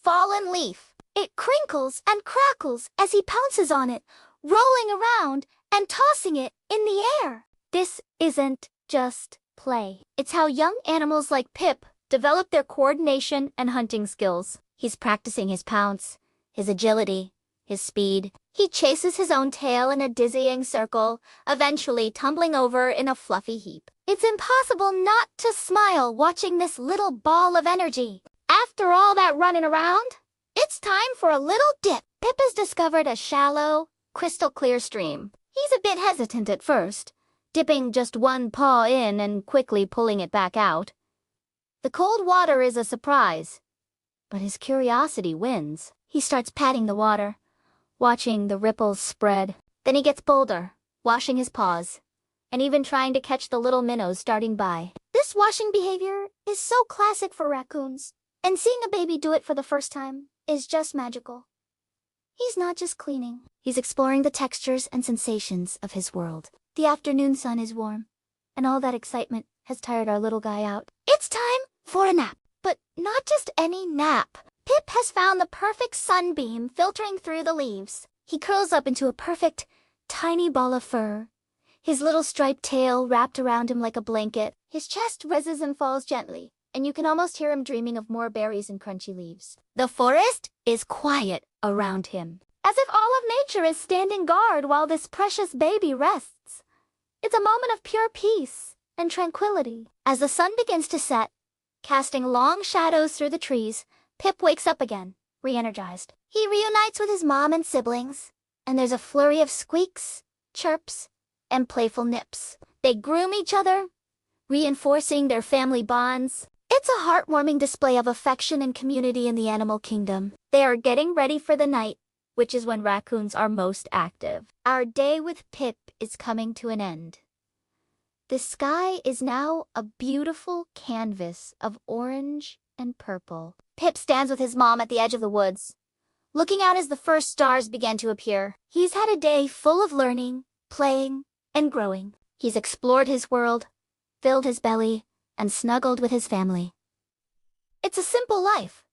fallen leaf. It crinkles and crackles as he pounces on it, rolling around and tossing it in the air. This isn't just play. It's how young animals like Pip develop their coordination and hunting skills. He's practicing his pounce, his agility, his speed. He chases his own tail in a dizzying circle, eventually tumbling over in a fluffy heap. It's impossible not to smile watching this little ball of energy. After all that running around, it's time for a little dip. Pip has discovered a shallow, crystal-clear stream. He's a bit hesitant at first, dipping just one paw in and quickly pulling it back out. The cold water is a surprise, but his curiosity wins. He starts patting the water, watching the ripples spread. Then he gets bolder, washing his paws, and even trying to catch the little minnows darting by. This washing behavior is so classic for raccoons, and seeing a baby do it for the first time is just magical. He's not just cleaning. He's exploring the textures and sensations of his world. The afternoon sun is warm, and all that excitement has tired our little guy out. It's time for a nap. But not just any nap. Pip has found the perfect sunbeam filtering through the leaves. He curls up into a perfect, tiny ball of fur. His little striped tail wrapped around him like a blanket. His chest rises and falls gently, and you can almost hear him dreaming of more berries and crunchy leaves. The forest is quiet around him, as if all of nature is standing guard while this precious baby rests. It's a moment of pure peace and tranquility. As the sun begins to set, casting long shadows through the trees, Pip wakes up again, re-energized. He reunites with his mom and siblings, and there's a flurry of squeaks, chirps, and playful nips. They groom each other, reinforcing their family bonds. It's a heartwarming display of affection and community in the animal kingdom. They are getting ready for the night, which is when raccoons are most active. Our day with Pip is coming to an end. The sky is now a beautiful canvas of orange and purple. Pip stands with his mom at the edge of the woods, looking out as the first stars begin to appear. He's had a day full of learning, playing, and growing. He's explored his world, filled his belly, and snuggled with his family. It's a simple life,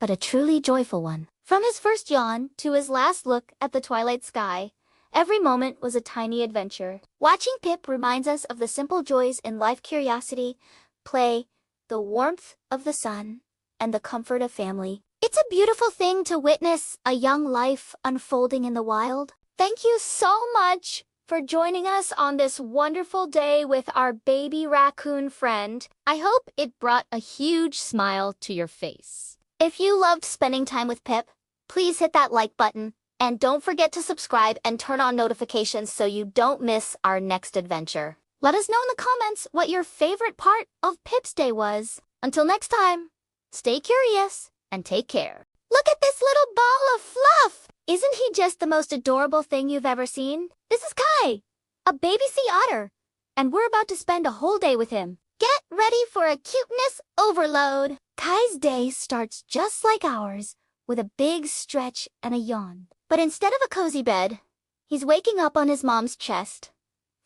but a truly joyful one. From his first yawn to his last look at the twilight sky, every moment was a tiny adventure. Watching Pip reminds us of the simple joys in life: curiosity, play, the warmth of the sun, and the comfort of family. It's a beautiful thing to witness a young life unfolding in the wild. Thank you so much for joining us on this wonderful day with our baby raccoon friend. I hope it brought a huge smile to your face. If you loved spending time with Pip, please hit that like button. And don't forget to subscribe and turn on notifications so you don't miss our next adventure. Let us know in the comments what your favorite part of Pip's day was. Until next time, stay curious and take care. Look at this little ball of fluff! Isn't he just the most adorable thing you've ever seen? This is Kai, a baby sea otter, and we're about to spend a whole day with him. Get ready for a cuteness overload. Kai's day starts just like ours, with a big stretch and a yawn. But instead of a cozy bed, he's waking up on his mom's chest,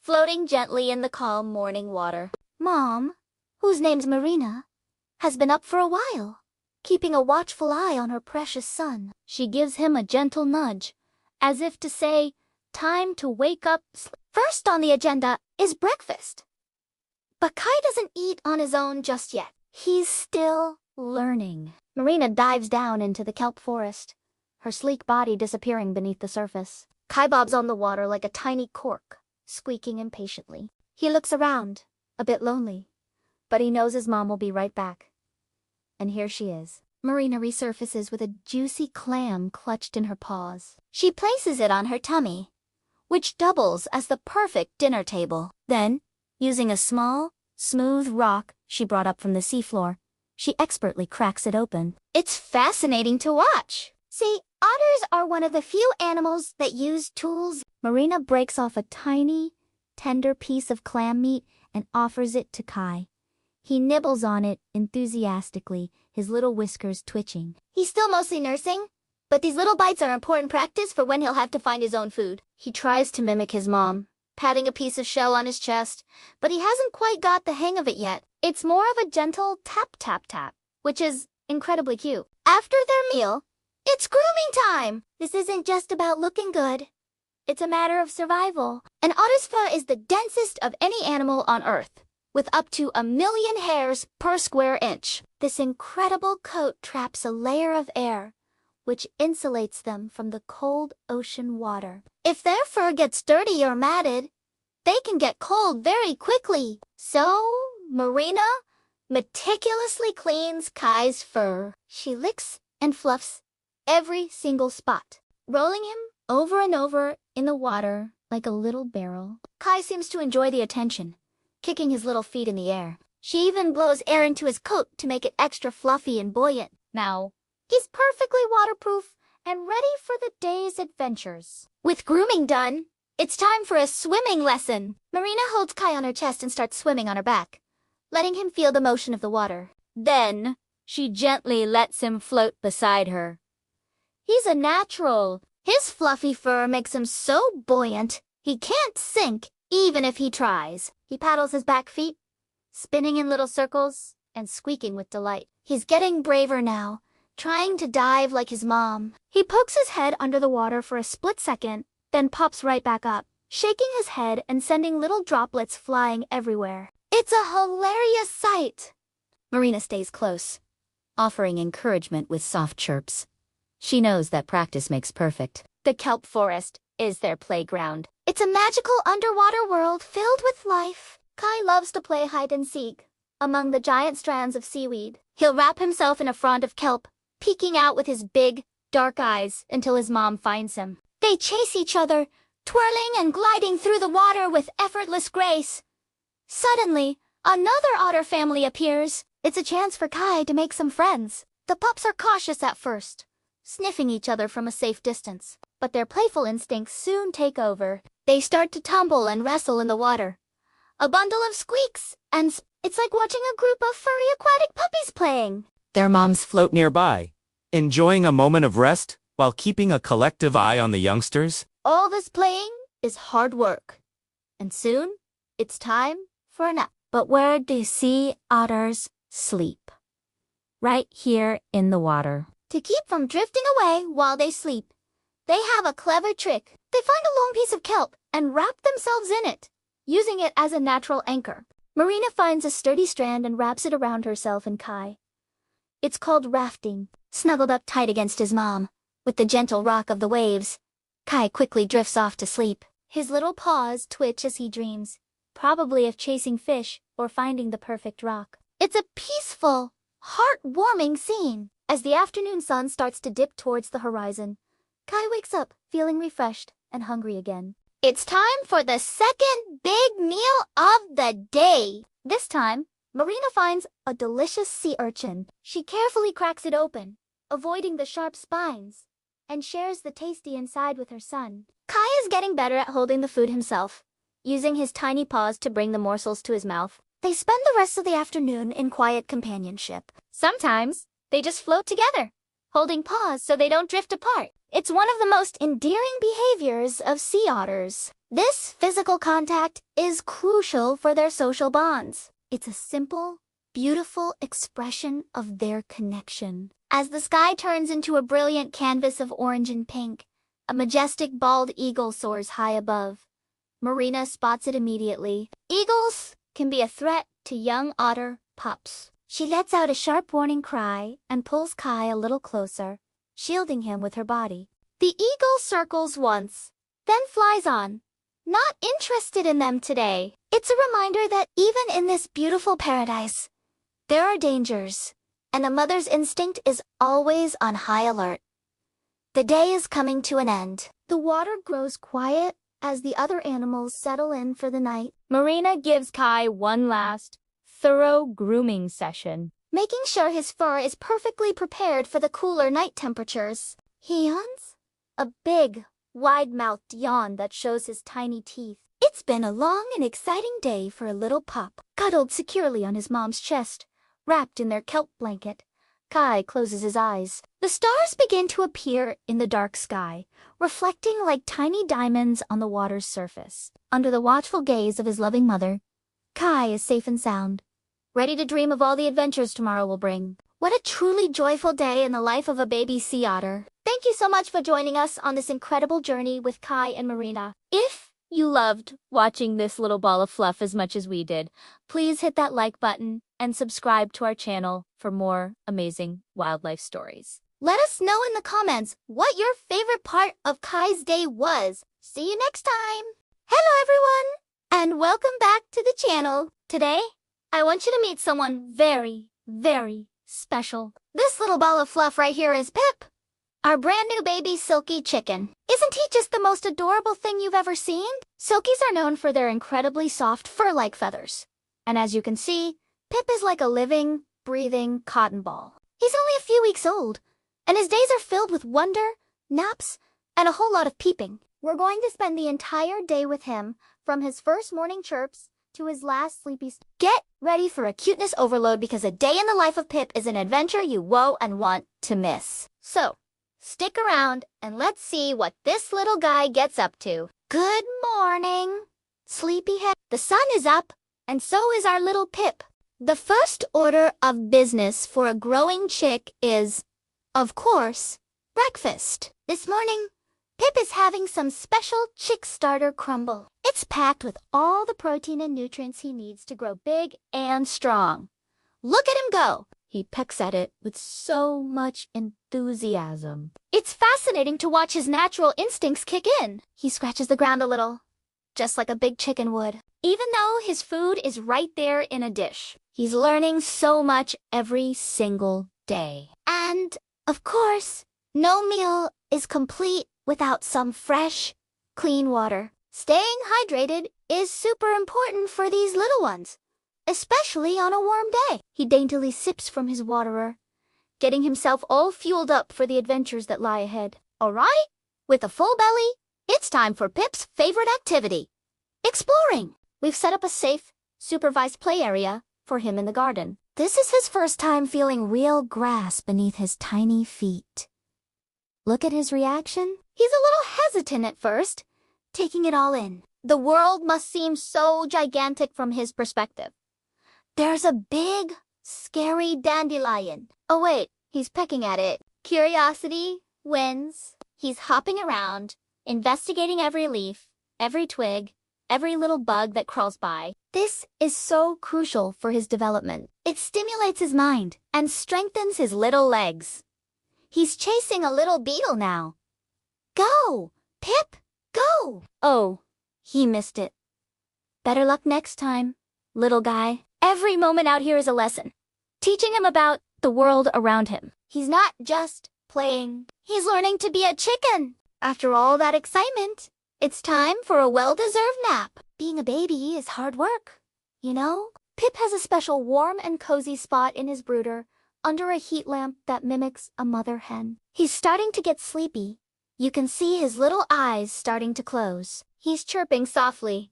floating gently in the calm morning water. Mom, whose name's Marina, has been up for a while, keeping a watchful eye on her precious son. She gives him a gentle nudge, as if to say, time to wake up. First on the agenda is breakfast. But Kai doesn't eat on his own just yet. He's still learning. Marina dives down into the kelp forest, her sleek body disappearing beneath the surface. Kai bobs on the water like a tiny cork, squeaking impatiently. He looks around, a bit lonely, but he knows his mom will be right back. And here she is. Marina resurfaces with a juicy clam clutched in her paws. She places it on her tummy, which doubles as the perfect dinner table. Then, using a small, smooth rock she brought up from the seafloor, she expertly cracks it open. It's fascinating to watch. See, otters are one of the few animals that use tools. Marina breaks off a tiny, tender piece of clam meat and offers it to Kai. He nibbles on it enthusiastically, his little whiskers twitching. He's still mostly nursing, but these little bites are important practice for when he'll have to find his own food. He tries to mimic his mom, patting a piece of shell on his chest, but he hasn't quite got the hang of it yet. It's more of a gentle tap tap tap, which is incredibly cute. After their meal, it's grooming time! This isn't just about looking good. It's a matter of survival. An otter's fur is the densest of any animal on Earth, with up to 1 million hairs per square inch. This incredible coat traps a layer of air, which insulates them from the cold ocean water. If their fur gets dirty or matted, they can get cold very quickly. So, Marina meticulously cleans Kai's fur. She licks and fluffs every single spot, rolling him over and over in the water like a little barrel. Kai seems to enjoy the attention, kicking his little feet in the air. She even blows air into his coat to make it extra fluffy and buoyant. Now, he's perfectly waterproof and ready for the day's adventures. With grooming done, it's time for a swimming lesson. Marina holds Kai on her chest and starts swimming on her back, letting him feel the motion of the water. Then, she gently lets him float beside her. He's a natural, His fluffy fur makes him so buoyant, he can't sink even if he tries. He paddles his back feet, spinning in little circles and squeaking with delight. He's getting braver now, trying to dive like his mom. He pokes his head under the water for a split second, then pops right back up, shaking his head and sending little droplets flying everywhere. It's a hilarious sight. Marina stays close, offering encouragement with soft chirps. She knows that practice makes perfect. The kelp forest is their playground. It's a magical underwater world filled with life. Kai loves to play hide and seek among the giant strands of seaweed. He'll wrap himself in a frond of kelp, peeking out with his big, dark eyes until his mom finds him. They chase each other, twirling and gliding through the water with effortless grace. Suddenly, another otter family appears. It's a chance for Kai to make some friends. The pups are cautious at first, sniffing each other from a safe distance. But their playful instincts soon take over. They start to tumble and wrestle in the water. A bundle of squeaks, and it's like watching a group of furry aquatic puppies playing. Their moms float nearby, enjoying a moment of rest while keeping a collective eye on the youngsters. All this playing is hard work. And soon, it's time for a nap. But where do sea otters sleep? Right here in the water. To keep from drifting away while they sleep, they have a clever trick. They find a long piece of kelp and wrap themselves in it, using it as a natural anchor. Marina finds a sturdy strand and wraps it around herself and Kai. It's called rafting. Snuggled up tight against his mom, with the gentle rock of the waves, Kai quickly drifts off to sleep. His little paws twitch as he dreams, probably of chasing fish or finding the perfect rock. It's a peaceful, heartwarming scene. As the afternoon sun starts to dip towards the horizon, Kai wakes up feeling refreshed and hungry again. It's time for the second big meal of the day. This time, Marina finds a delicious sea urchin. She carefully cracks it open, avoiding the sharp spines, and shares the tasty inside with her son. Kai is getting better at holding the food himself, using his tiny paws to bring the morsels to his mouth. They spend the rest of the afternoon in quiet companionship. Sometimes, they just float together, holding paws so they don't drift apart. It's one of the most endearing behaviors of sea otters. This physical contact is crucial for their social bonds. It's a simple, beautiful expression of their connection. As the sky turns into a brilliant canvas of orange and pink, a majestic bald eagle soars high above. Marina spots it immediately. Eagles can be a threat to young otter pups. She lets out a sharp warning cry and pulls Kai a little closer, shielding him with her body. The eagle circles once, then flies on, not interested in them today. It's a reminder that even in this beautiful paradise, there are dangers, and a mother's instinct is always on high alert. The day is coming to an end. The water grows quiet as the other animals settle in for the night. Marina gives Kai one last, thorough grooming session, making sure his fur is perfectly prepared for the cooler night temperatures. He yawns, a big, wide-mouthed yawn that shows his tiny teeth. It's been a long and exciting day for a little pup. Cuddled securely on his mom's chest, wrapped in their kelp blanket, Kai closes his eyes. The stars begin to appear in the dark sky, reflecting like tiny diamonds on the water's surface. Under the watchful gaze of his loving mother, Kai is safe and sound, ready to dream of all the adventures tomorrow will bring. What a truly joyful day in the life of a baby sea otter. Thank you so much for joining us on this incredible journey with Kai and Marina. If you loved watching this little ball of fluff as much as we did, please hit that like button and subscribe to our channel for more amazing wildlife stories. Let us know in the comments what your favorite part of Kai's day was. See you next time. Hello everyone, and welcome back to the channel. Today, I want you to meet someone very, very special. This little ball of fluff right here is Pip, our brand new baby silky chicken. Isn't he just the most adorable thing you've ever seen? Silkies are known for their incredibly soft fur-like feathers. And as you can see, Pip is like a living, breathing cotton ball. He's only a few weeks old, and his days are filled with wonder, naps, and a whole lot of peeping. We're going to spend the entire day with him, from his first morning chirps to his last sleepy Get ready for a cuteness overload because a day in the life of Pip is an adventure you won't and want to miss. So, Stick around and let's see what this little guy gets up to. Good morning, sleepyhead. The sun is up, and so is our little Pip. The first order of business for a growing chick is, of course, breakfast. This morning, Pip is having some special chick starter crumble. It's packed with all the protein and nutrients he needs to grow big and strong. Look at him go! He pecks at it with so much enthusiasm. It's fascinating to watch his natural instincts kick in. He scratches the ground a little, just like a big chicken would. Even though his food is right there in a dish, he's learning so much every single day. And, of course, no meal is complete without some fresh, clean water. Staying hydrated is super important for these little ones, especially on a warm day. He daintily sips from his waterer, getting himself all fueled up for the adventures that lie ahead. All right, with a full belly, it's time for Pip's favorite activity, exploring. We've set up a safe, supervised play area for him in the garden. This is his first time feeling real grass beneath his tiny feet. Look at his reaction. He's a little hesitant at first, taking it all in. The world must seem so gigantic from his perspective. There's a big, scary dandelion. Oh wait, he's pecking at it. Curiosity wins. He's hopping around, investigating every leaf, every twig, every little bug that crawls by. This is so crucial for his development. It stimulates his mind and strengthens his little legs. He's chasing a little beetle now. Go, Pip, go! Oh, he missed it. Better luck next time, little guy. Every moment out here is a lesson, teaching him about the world around him. He's not just playing, he's learning to be a chicken. After all that excitement, it's time for a well-deserved nap. Being a baby is hard work, you know? Pip has a special warm and cozy spot in his brooder under a heat lamp that mimics a mother hen. He's starting to get sleepy. You can see his little eyes starting to close. He's chirping softly,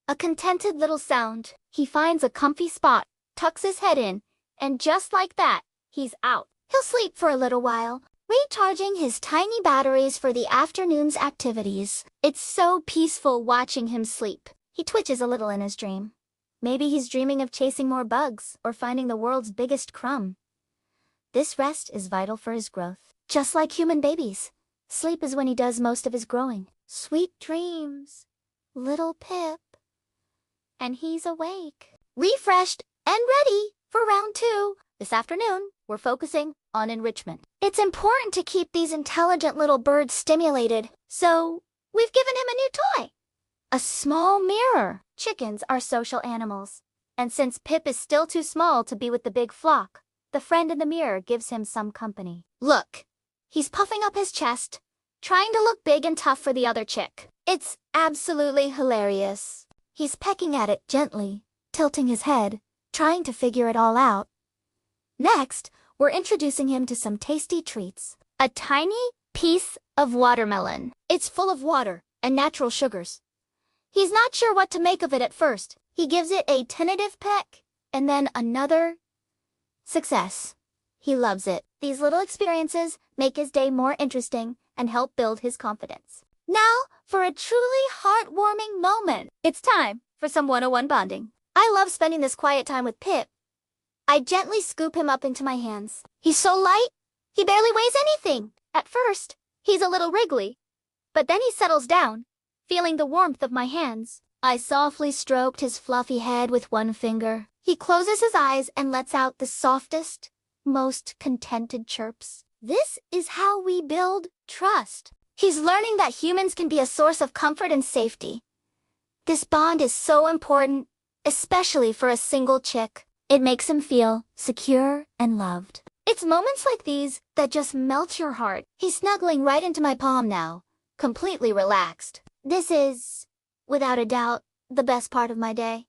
a contented little sound. He finds a comfy spot, tucks his head in, and just like that, he's out. He'll sleep for a little while, recharging his tiny batteries for the afternoon's activities. It's so peaceful watching him sleep. He twitches a little in his dream. Maybe he's dreaming of chasing more bugs or finding the world's biggest crumb. This rest is vital for his growth. Just like human babies, sleep is when he does most of his growing. Sweet dreams, little Pip. And he's awake, refreshed, and ready for round 2. This afternoon, we're focusing on enrichment. It's important to keep these intelligent little birds stimulated, so we've given him a new toy. A small mirror. Chickens are social animals, and since Pip is still too small to be with the big flock, the friend in the mirror gives him some company. Look, he's puffing up his chest, trying to look big and tough for the other chick. It's absolutely hilarious. He's pecking at it gently, tilting his head, trying to figure it all out. Next, we're introducing him to some tasty treats. A tiny piece of watermelon. It's full of water and natural sugars. He's not sure what to make of it at first. He gives it a tentative peck, and then another. Success. He loves it. These little experiences make his day more interesting and help build his confidence. Now, for a truly heartwarming moment. It's time for some 101 bonding. I love spending this quiet time with Pip. I gently scoop him up into my hands. He's so light, he barely weighs anything. At first, he's a little wriggly, but then he settles down, feeling the warmth of my hands. I softly stroked his fluffy head with one finger. He closes his eyes and lets out the softest, most contented chirps. This is how we build trust. He's learning that humans can be a source of comfort and safety. This bond is so important, especially for a single chick. It makes him feel secure and loved. It's moments like these that just melt your heart. He's snuggling right into my palm now, completely relaxed. This is, without a doubt, the best part of my day.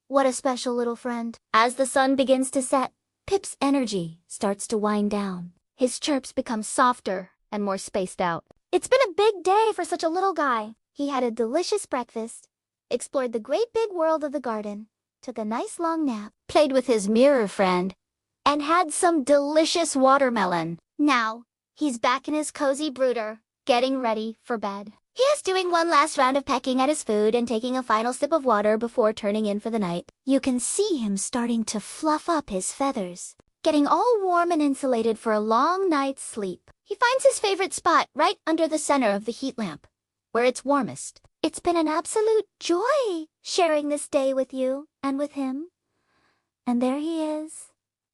What a special little friend. As the sun begins to set, Pip's energy starts to wind down. His chirps become softer and more spaced out. It's been a big day for such a little guy. He had a delicious breakfast, explored the great big world of the garden, took a nice long nap, played with his mirror friend, and had some delicious watermelon. Now, He's back in his cozy brooder, getting ready for bed. He is doing one last round of pecking at his food and taking a final sip of water before turning in for the night. You can see him starting to fluff up his feathers, getting all warm and insulated for a long night's sleep. He finds his favorite spot right under the center of the heat lamp, where it's warmest. It's been an absolute joy sharing this day with you and with him. And there he is,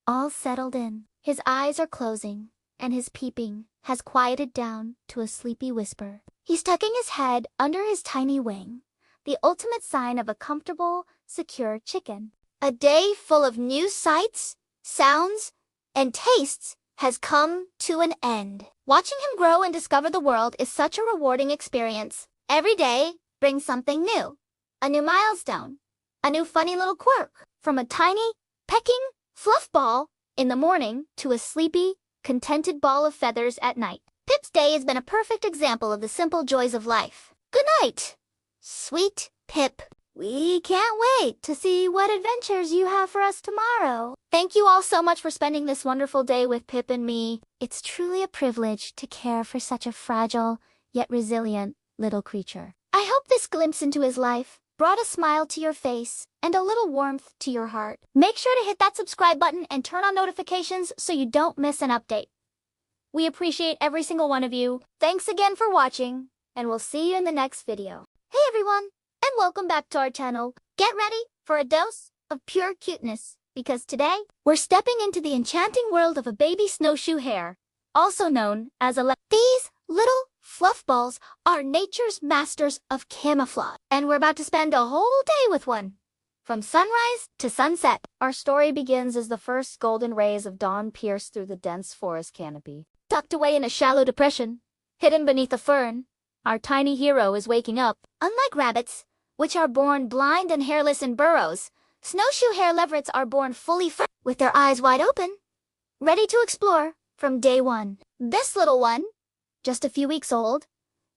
all settled in. His eyes are closing, and his peeping has quieted down to a sleepy whisper. He's tucking his head under his tiny wing, the ultimate sign of a comfortable, secure chicken. A day full of new sights, sounds, and tastes has come to an end. Watching him grow and discover the world is such a rewarding experience. Every day brings something new, a new milestone, a new funny little quirk, from a tiny, pecking fluff ball in the morning to a sleepy, contented ball of feathers at night. Pip's day has been a perfect example of the simple joys of life. Good night, sweet Pip. We can't wait to see what adventures you have for us tomorrow. Thank you all so much for spending this wonderful day with Pip and me. It's truly a privilege to care for such a fragile, yet resilient, little creature. I hope this glimpse into his life brought a smile to your face and a little warmth to your heart. Make sure to hit that subscribe button and turn on notifications so you don't miss an update. We appreciate every single one of you. Thanks again for watching, and we'll see you in the next video. Hey everyone, and welcome back to our channel. Get ready for a dose of pure cuteness, because today, we're stepping into the enchanting world of a baby snowshoe hare, also known as a These little fluff balls are nature's masters of camouflage, and we're about to spend a whole day with one. From sunrise to sunset, our story begins as the first golden rays of dawn pierce through the dense forest canopy. Tucked away in a shallow depression, hidden beneath a fern, our tiny hero is waking up. Unlike rabbits, which are born blind and hairless in burrows, snowshoe hare leverets are born fully furred, with their eyes wide open, ready to explore from day one. This little one, just a few weeks old,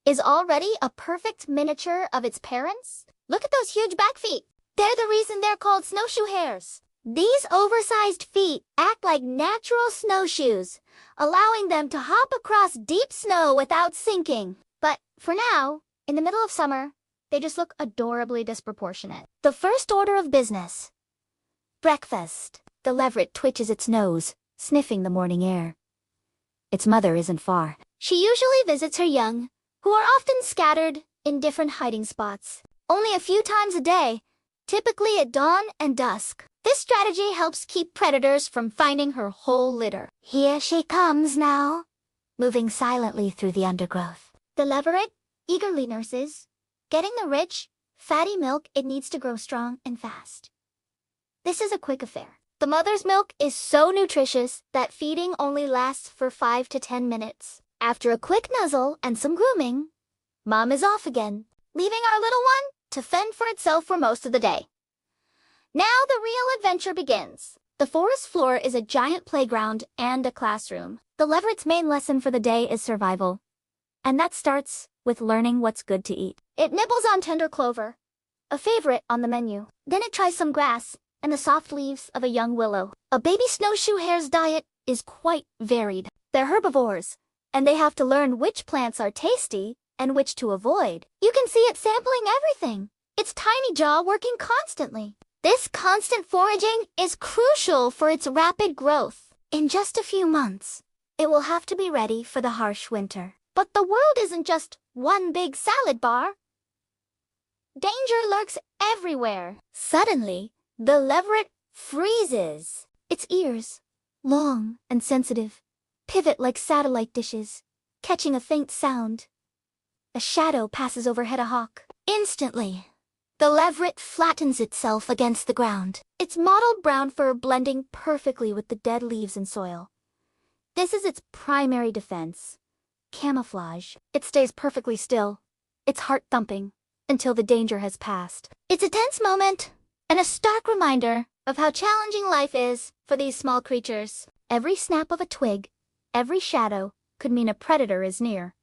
is already a perfect miniature of its parents. Look at those huge back feet. They're the reason they're called snowshoe hares. These oversized feet act like natural snowshoes, allowing them to hop across deep snow without sinking. But for now, in the middle of summer, they just look adorably disproportionate. The first order of business. Breakfast. The leveret twitches its nose, sniffing the morning air. Its mother isn't far. She usually visits her young, who are often scattered in different hiding spots. Only a few times a day, typically at dawn and dusk. This strategy helps keep predators from finding her whole litter. Here she comes now, moving silently through the undergrowth. The leveret eagerly nurses, getting the rich, fatty milk it needs to grow strong and fast. This is a quick affair. The mother's milk is so nutritious that feeding only lasts for 5 to 10 minutes. After a quick nuzzle and some grooming, Mom is off again, leaving our little one to fend for itself for most of the day. Now the real adventure begins. The forest floor is a giant playground and a classroom. The leveret's main lesson for the day is survival. And that starts with learning what's good to eat. It nibbles on tender clover, a favorite on the menu. Then it tries some grass and the soft leaves of a young willow. A baby snowshoe hare's diet is quite varied. They're herbivores, and they have to learn which plants are tasty and which to avoid. You can see it sampling everything, its tiny jaw working constantly. This constant foraging is crucial for its rapid growth. In just a few months, it will have to be ready for the harsh winter. But the world isn't just one big salad bar. Danger lurks everywhere. Suddenly, the leveret freezes. Its ears, long and sensitive, pivot like satellite dishes, catching a faint sound. A shadow passes overhead a hawk. Instantly, the leveret flattens itself against the ground, its mottled brown fur blending perfectly with the dead leaves and soil. This is its primary defense. Camouflage. It stays perfectly still, its heart thumping, until the danger has passed. It's a tense moment, and a stark reminder of how challenging life is for these small creatures. Every snap of a twig, every shadow, could mean a predator is near.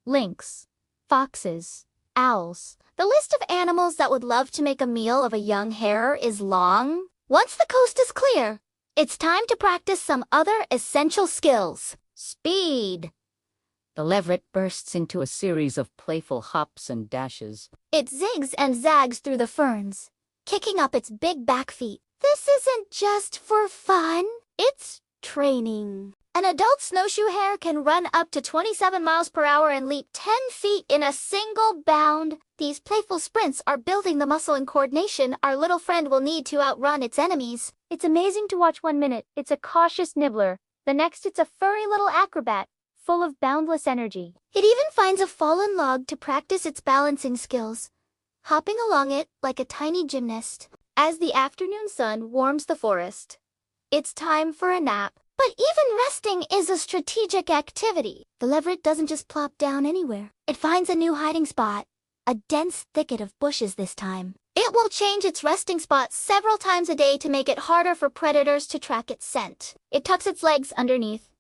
Lynx, foxes, owls. The list of animals that would love to make a meal of a young hare is long. Once the coast is clear, it's time to practice some other essential skills. Speed! The leveret bursts into a series of playful hops and dashes. It zigs and zags through the ferns, kicking up its big back feet. This isn't just for fun, it's training. An adult snowshoe hare can run up to 27 miles per hour and leap 10 feet in a single bound. These playful sprints are building the muscle and coordination our little friend will need to outrun its enemies. It's amazing to watch. 1 minute, it's a cautious nibbler. The next, it's a furry little acrobat, full of boundless energy. It even finds a fallen log to practice its balancing skills, hopping along it like a tiny gymnast. As the afternoon sun warms the forest, it's time for a nap. But even resting is a strategic activity. The leveret doesn't just plop down anywhere. It finds a new hiding spot, a dense thicket of bushes this time. It will change its resting spot several times a day to make it harder for predators to track its scent. It tucks its legs underneath,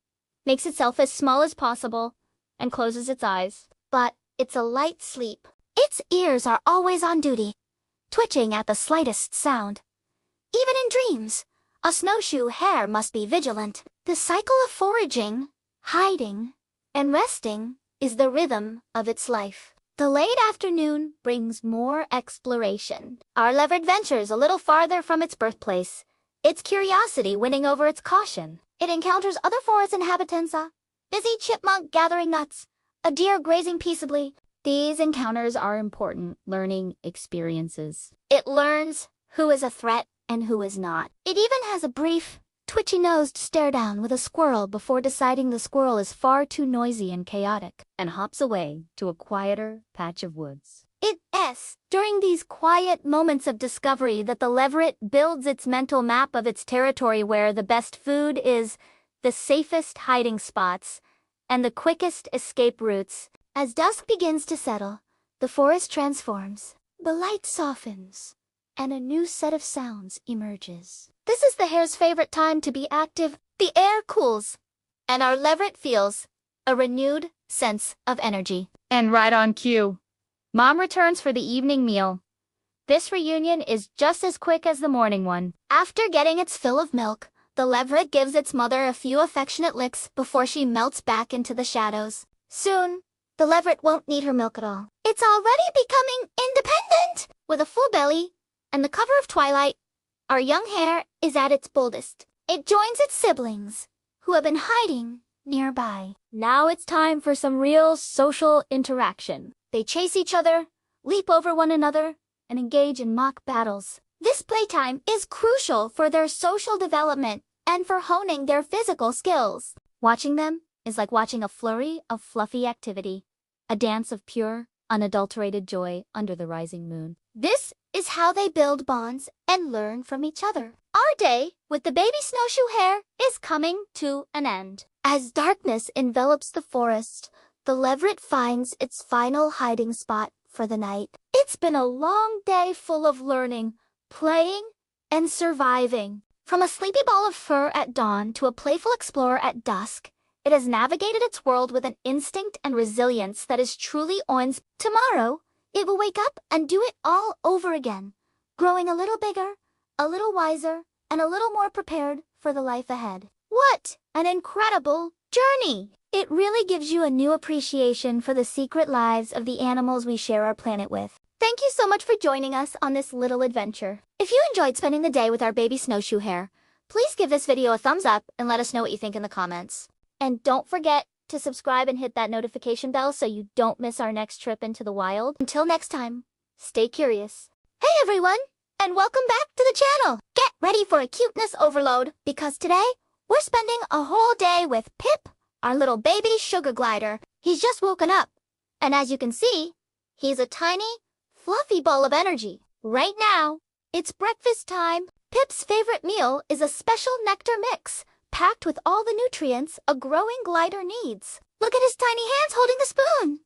makes itself as small as possible, and closes its eyes. But it's a light sleep. Its ears are always on duty, twitching at the slightest sound. Even in dreams, a snowshoe hare must be vigilant. The cycle of foraging, hiding, and resting is the rhythm of its life. The late afternoon brings more exploration. Our leveret ventures a little farther from its birthplace, its curiosity winning over its caution. It encounters other forest inhabitants, a busy chipmunk gathering nuts, a deer grazing peaceably. These encounters are important learning experiences. It learns who is a threat and who is not. It even has a brief, twitchy-nosed stare-down with a squirrel before deciding the squirrel is far too noisy and chaotic, and hops away to a quieter patch of woods. It's during these quiet moments of discovery that the leveret builds its mental map of its territory, where the best food is, the safest hiding spots, and the quickest escape routes. As dusk begins to settle, the forest transforms, the light softens, and a new set of sounds emerges. This is the hare's favorite time to be active. The air cools, and our leveret feels a renewed sense of energy. And right on cue, Mom returns for the evening meal. This reunion is just as quick as the morning one. After getting its fill of milk, the leveret gives its mother a few affectionate licks before she melts back into the shadows. Soon, the leveret won't need her milk at all. It's already becoming independent. With a full belly and the cover of twilight, our young hare is at its boldest. It joins its siblings, who have been hiding nearby. Now it's time for some real social interaction. They chase each other, leap over one another, and engage in mock battles. This playtime is crucial for their social development and for honing their physical skills. Watching them is like watching a flurry of fluffy activity, a dance of pure, unadulterated joy under the rising moon. This is how they build bonds and learn from each other. Our day with the baby snowshoe hare is coming to an end. As darkness envelops the forest, the leveret finds its final hiding spot for the night. It's been a long day full of learning, playing, and surviving. From a sleepy ball of fur at dawn to a playful explorer at dusk, it has navigated its world with an instinct and resilience that is truly awe-inspiring. Tomorrow, it will wake up and do it all over again, growing a little bigger, a little wiser, and a little more prepared for the life ahead. What an incredible journey! It really gives you a new appreciation for the secret lives of the animals we share our planet with. Thank you so much for joining us on this little adventure. If you enjoyed spending the day with our baby snowshoe hare, please give this video a thumbs up and let us know what you think in the comments. And don't forget to subscribe and hit that notification bell so you don't miss our next trip into the wild. Until next time, stay curious. Hey everyone, and welcome back to the channel. Get ready for a cuteness overload, because today we're spending a whole day with Pip, our little baby sugar glider. He's just woken up, and as you can see, he's a tiny, fluffy ball of energy. Right now, it's breakfast time. Pip's favorite meal is a special nectar mix, packed with all the nutrients a growing glider needs. Look at his tiny hands holding the spoon.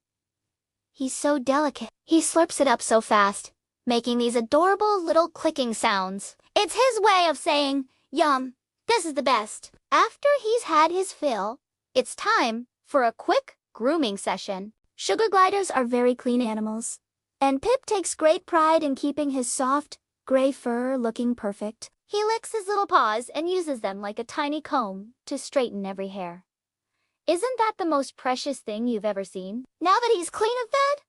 He's so delicate. He slurps it up so fast, making these adorable little clicking sounds. It's his way of saying, "Yum, this is the best." After he's had his fill, it's time for a quick grooming session. Sugar gliders are very clean animals, and Pip takes great pride in keeping his soft, gray fur looking perfect. He licks his little paws and uses them like a tiny comb to straighten every hair. Isn't that the most precious thing you've ever seen? Now that he's clean and fed,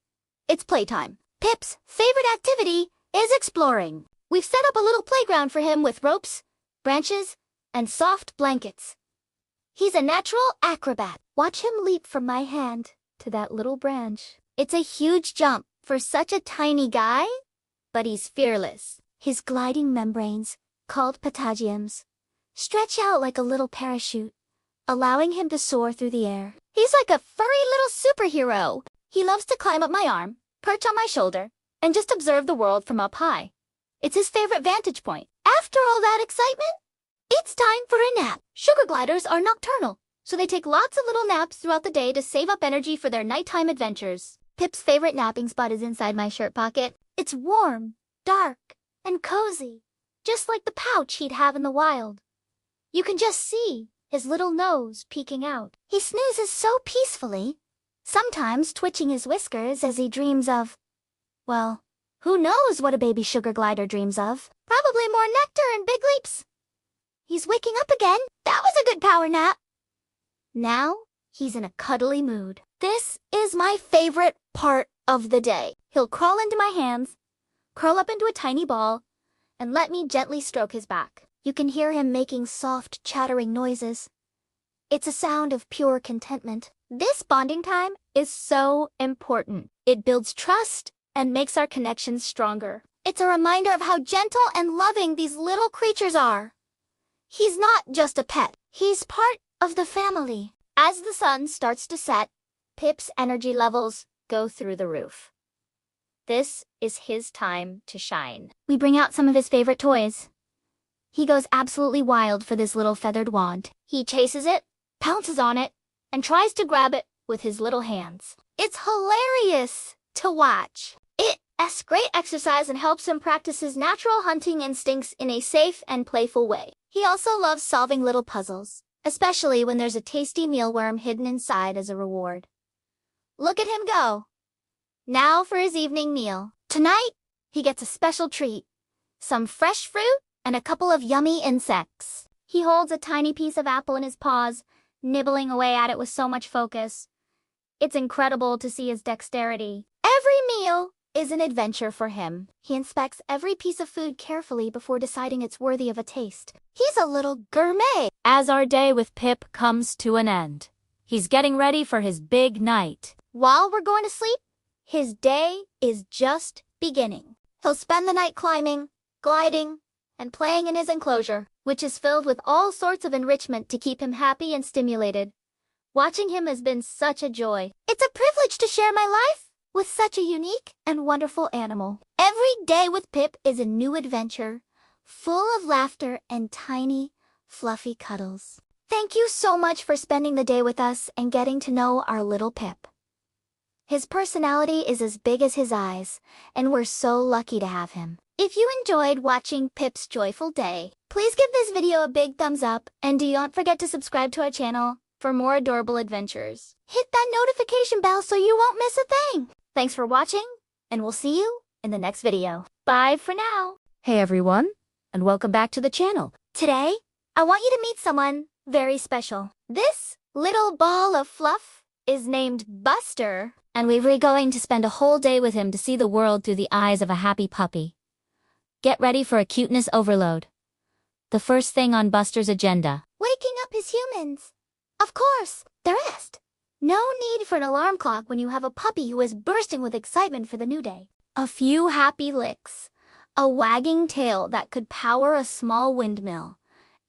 it's playtime. Pip's favorite activity is exploring. We've set up a little playground for him with ropes, branches, and soft blankets. He's a natural acrobat. Watch him leap from my hand to that little branch. It's a huge jump for such a tiny guy, but he's fearless. His gliding membranes, called patagiums, stretch out like a little parachute, allowing him to soar through the air. He's like a furry little superhero. He loves to climb up my arm, perch on my shoulder, and just observe the world from up high. It's his favorite vantage point. After all that excitement, it's time for a nap. Sugar gliders are nocturnal, so they take lots of little naps throughout the day to save up energy for their nighttime adventures. Pip's favorite napping spot is inside my shirt pocket. It's warm, dark, and cozy, just like the pouch he'd have in the wild. You can just see his little nose peeking out. He snoozes so peacefully, sometimes twitching his whiskers as he dreams of, well, who knows what a baby sugar glider dreams of? Probably more nectar and big leaps. He's waking up again. That was a good power nap. Now, he's in a cuddly mood. This is my favorite part of the day. He'll crawl into my hands, curl up into a tiny ball, and let me gently stroke his back. You can hear him making soft, chattering noises. It's a sound of pure contentment. This bonding time is so important. It builds trust and makes our connections stronger. It's a reminder of how gentle and loving these little creatures are. He's not just a pet. He's part of the family. As the sun starts to set, Pip's energy levels go through the roof. This is his time to shine. We bring out some of his favorite toys. He goes absolutely wild for this little feathered wand. He chases it, pounces on it, and tries to grab it with his little hands. It's hilarious to watch. It's great exercise and helps him practice his natural hunting instincts in a safe and playful way. He also loves solving little puzzles, especially when there's a tasty mealworm hidden inside as a reward. Look at him go. Now for his evening meal. Tonight, he gets a special treat. Some fresh fruit and a couple of yummy insects. He holds a tiny piece of apple in his paws, nibbling away at it with so much focus. It's incredible to see his dexterity. Every meal is an adventure for him. He inspects every piece of food carefully before deciding it's worthy of a taste. He's a little gourmet. As our day with Pip comes to an end, he's getting ready for his big night. While we're going to sleep, his day is just beginning. He'll spend the night climbing, gliding, and playing in his enclosure, which is filled with all sorts of enrichment to keep him happy and stimulated. Watching him has been such a joy. It's a privilege to share my life with such a unique and wonderful animal. Every day with Pip is a new adventure, full of laughter and tiny, fluffy cuddles. Thank you so much for spending the day with us and getting to know our little Pip. His personality is as big as his eyes, and we're so lucky to have him. If you enjoyed watching Pip's joyful day, please give this video a big thumbs up, and do not forget to subscribe to our channel for more adorable adventures. Hit that notification bell so you won't miss a thing. Thanks for watching, and we'll see you in the next video. Bye for now. Hey everyone, and welcome back to the channel. Today, I want you to meet someone very special. This little ball of fluff is named Buster, And we're going to spend a whole day with him to see the world through the eyes of a happy puppy. Get ready for a cuteness overload. The first thing on Buster's agenda: waking up his humans. Of course, the rest. No need for an alarm clock when you have a puppy who is bursting with excitement for the new day. A few happy licks, a wagging tail that could power a small windmill.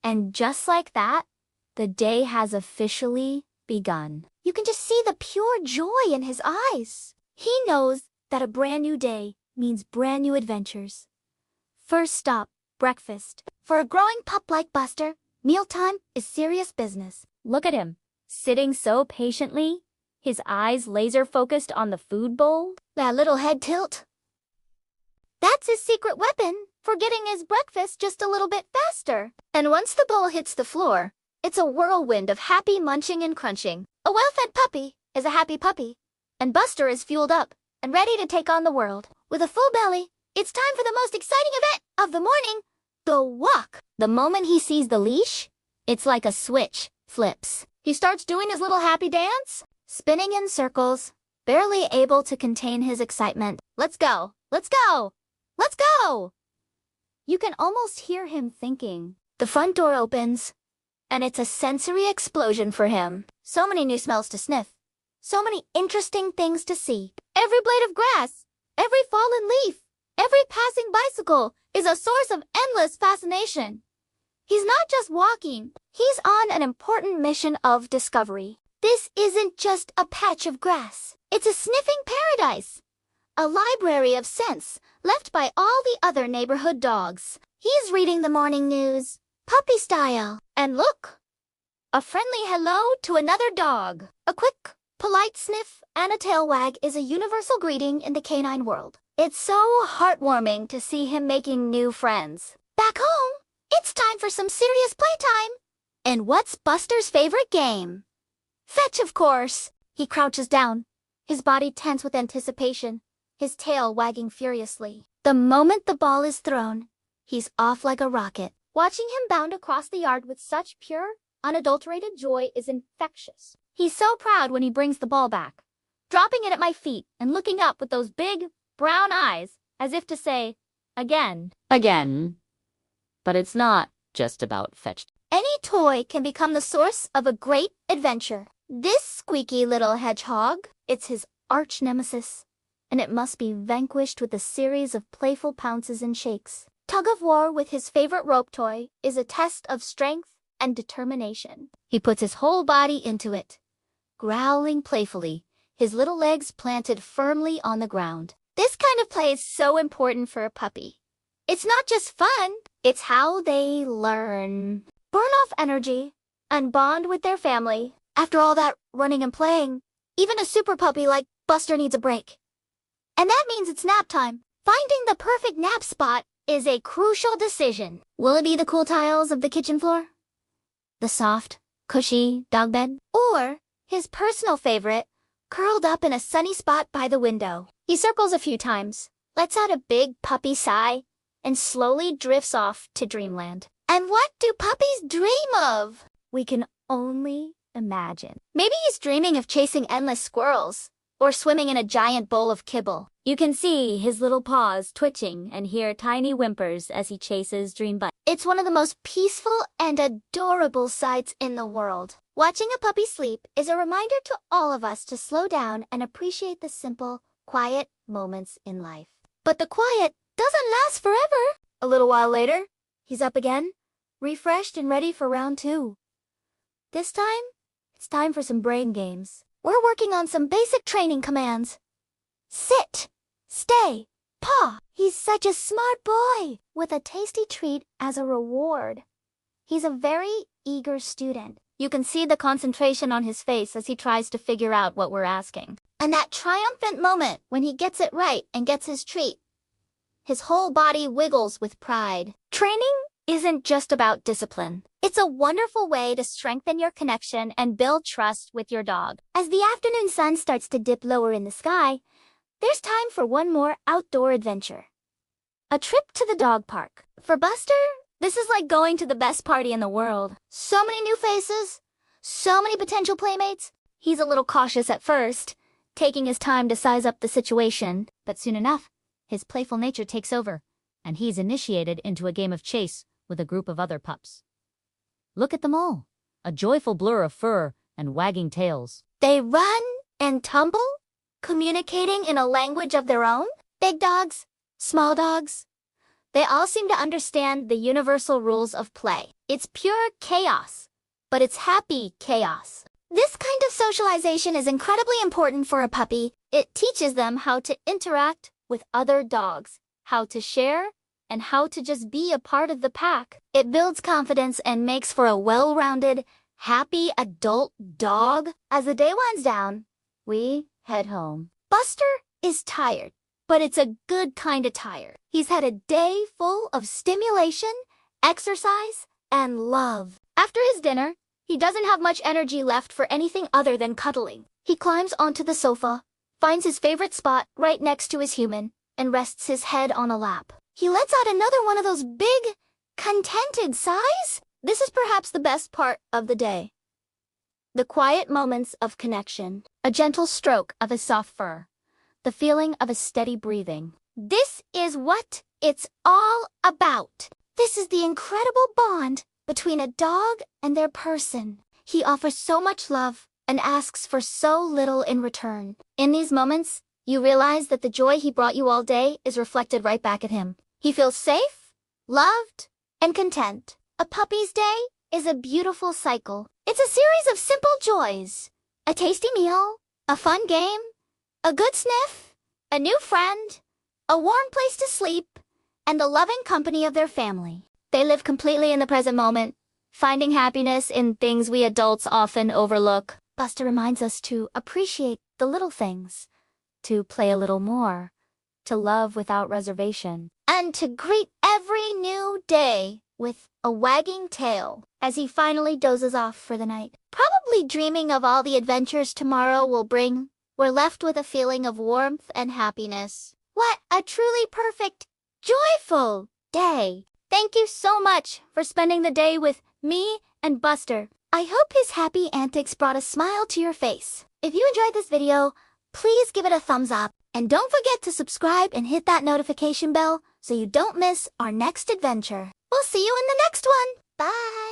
And just like that, the day has officially begun. You can just see the pure joy in his eyes. He knows that a brand new day means brand new adventures. First stop, breakfast. For a growing pup like Buster, mealtime is serious business. Look at him, sitting so patiently, his eyes laser-focused on the food bowl. That little head tilt. That's his secret weapon for getting his breakfast just a little bit faster. And once the bowl hits the floor, it's a whirlwind of happy munching and crunching. A well-fed puppy is a happy puppy, and Buster is fueled up and ready to take on the world. With a full belly, it's time for the most exciting event of the morning, the walk. The moment he sees the leash, it's like a switch flips. He starts doing his little happy dance, spinning in circles, barely able to contain his excitement. Let's go! Let's go! Let's go! You can almost hear him thinking. The front door opens, and it's a sensory explosion for him. So many new smells to sniff. So many interesting things to see. Every blade of grass, every fallen leaf, every passing bicycle is a source of endless fascination. He's not just walking, he's on an important mission of discovery. This isn't just a patch of grass. It's a sniffing paradise. A library of scents left by all the other neighborhood dogs. He's reading the morning news, puppy style. And look, a friendly hello to another dog. A quick, polite sniff and a tail wag is a universal greeting in the canine world. It's so heartwarming to see him making new friends. Back home, it's time for some serious playtime. And what's Buster's favorite game? Fetch, of course. He crouches down, his body tense with anticipation, his tail wagging furiously. The moment the ball is thrown, he's off like a rocket. Watching him bound across the yard with such pure, unadulterated joy is infectious. He's so proud when he brings the ball back, dropping it at my feet and looking up with those big, brown eyes, as if to say, again. Again. But it's not just about fetched. Any toy can become the source of a great adventure. This squeaky little hedgehog, it's his arch nemesis, and it must be vanquished with a series of playful pounces and shakes. Tug of war with his favorite rope toy is a test of strength and determination. He puts his whole body into it, growling playfully, his little legs planted firmly on the ground. This kind of play is so important for a puppy. It's not just fun, it's how they learn. Burn off energy and bond with their family. After all that running and playing, even a super puppy like Buster needs a break. And that means it's nap time. Finding the perfect nap spot is a crucial decision. Will it be the cool tiles of the kitchen floor? The soft, cushy dog bed? Or his personal favorite, curled up in a sunny spot by the window? He circles a few times, lets out a big puppy sigh, and slowly drifts off to dreamland. And what do puppies dream of? We can only imagine. Maybe he's dreaming of chasing endless squirrels, or swimming in a giant bowl of kibble. You can see his little paws twitching and hear tiny whimpers as he chases Dream Bite. It's one of the most peaceful and adorable sights in the world. Watching a puppy sleep is a reminder to all of us to slow down and appreciate the simple, quiet moments in life. But the quiet doesn't last forever. A little while later, he's up again, refreshed and ready for round 2. This time, it's time for some brain games. We're working on some basic training commands. Sit, stay, paw. He's such a smart boy, with a tasty treat as a reward. He's a very eager student. You can see the concentration on his face as he tries to figure out what we're asking. And that triumphant moment when he gets it right and gets his treat. His whole body wiggles with pride. Training isn't just about discipline. It's a wonderful way to strengthen your connection and build trust with your dog. As the afternoon sun starts to dip lower in the sky, there's time for one more outdoor adventure. A trip to the dog park. For Buster, this is like going to the best party in the world. So many new faces, so many potential playmates. He's a little cautious at first, taking his time to size up the situation, but soon enough, his playful nature takes over, and he's initiated into a game of chase with a group of other pups. Look at them all, a joyful blur of fur and wagging tails. They run and tumble, communicating in a language of their own. Big dogs, small dogs, they all seem to understand the universal rules of play. It's pure chaos, but it's happy chaos. This kind of socialization is incredibly important for a puppy. It teaches them how to interact with other dogs, how to share, and how to just be a part of the pack. It builds confidence and makes for a well-rounded, happy adult dog. As the day winds down, we head home. Buster is tired, but it's a good kind of tired. He's had a day full of stimulation, exercise, and love. After his dinner, he doesn't have much energy left for anything other than cuddling. He climbs onto the sofa, finds his favorite spot right next to his human, and rests his head on a lap. He lets out another one of those big, contented sighs. This is perhaps the best part of the day. The quiet moments of connection. A gentle stroke of his soft fur. The feeling of a steady breathing. This is what it's all about. This is the incredible bond between a dog and their person. He offers so much love and asks for so little in return. In these moments, you realize that the joy he brought you all day is reflected right back at him. He feels safe, loved, and content. A puppy's day is a beautiful cycle. It's a series of simple joys. A tasty meal, a fun game, a good sniff, a new friend, a warm place to sleep, and the loving company of their family. They live completely in the present moment, finding happiness in things we adults often overlook. Buster reminds us to appreciate the little things, to play a little more, to love without reservation, and to greet every new day with a wagging tail as he finally dozes off for the night. Probably dreaming of all the adventures tomorrow will bring, we're left with a feeling of warmth and happiness. What a truly perfect, joyful day! Thank you so much for spending the day with me and Buster. I hope his happy antics brought a smile to your face. If you enjoyed this video, please give it a thumbs up. And don't forget to subscribe and hit that notification bell so you don't miss our next adventure. We'll see you in the next one. Bye!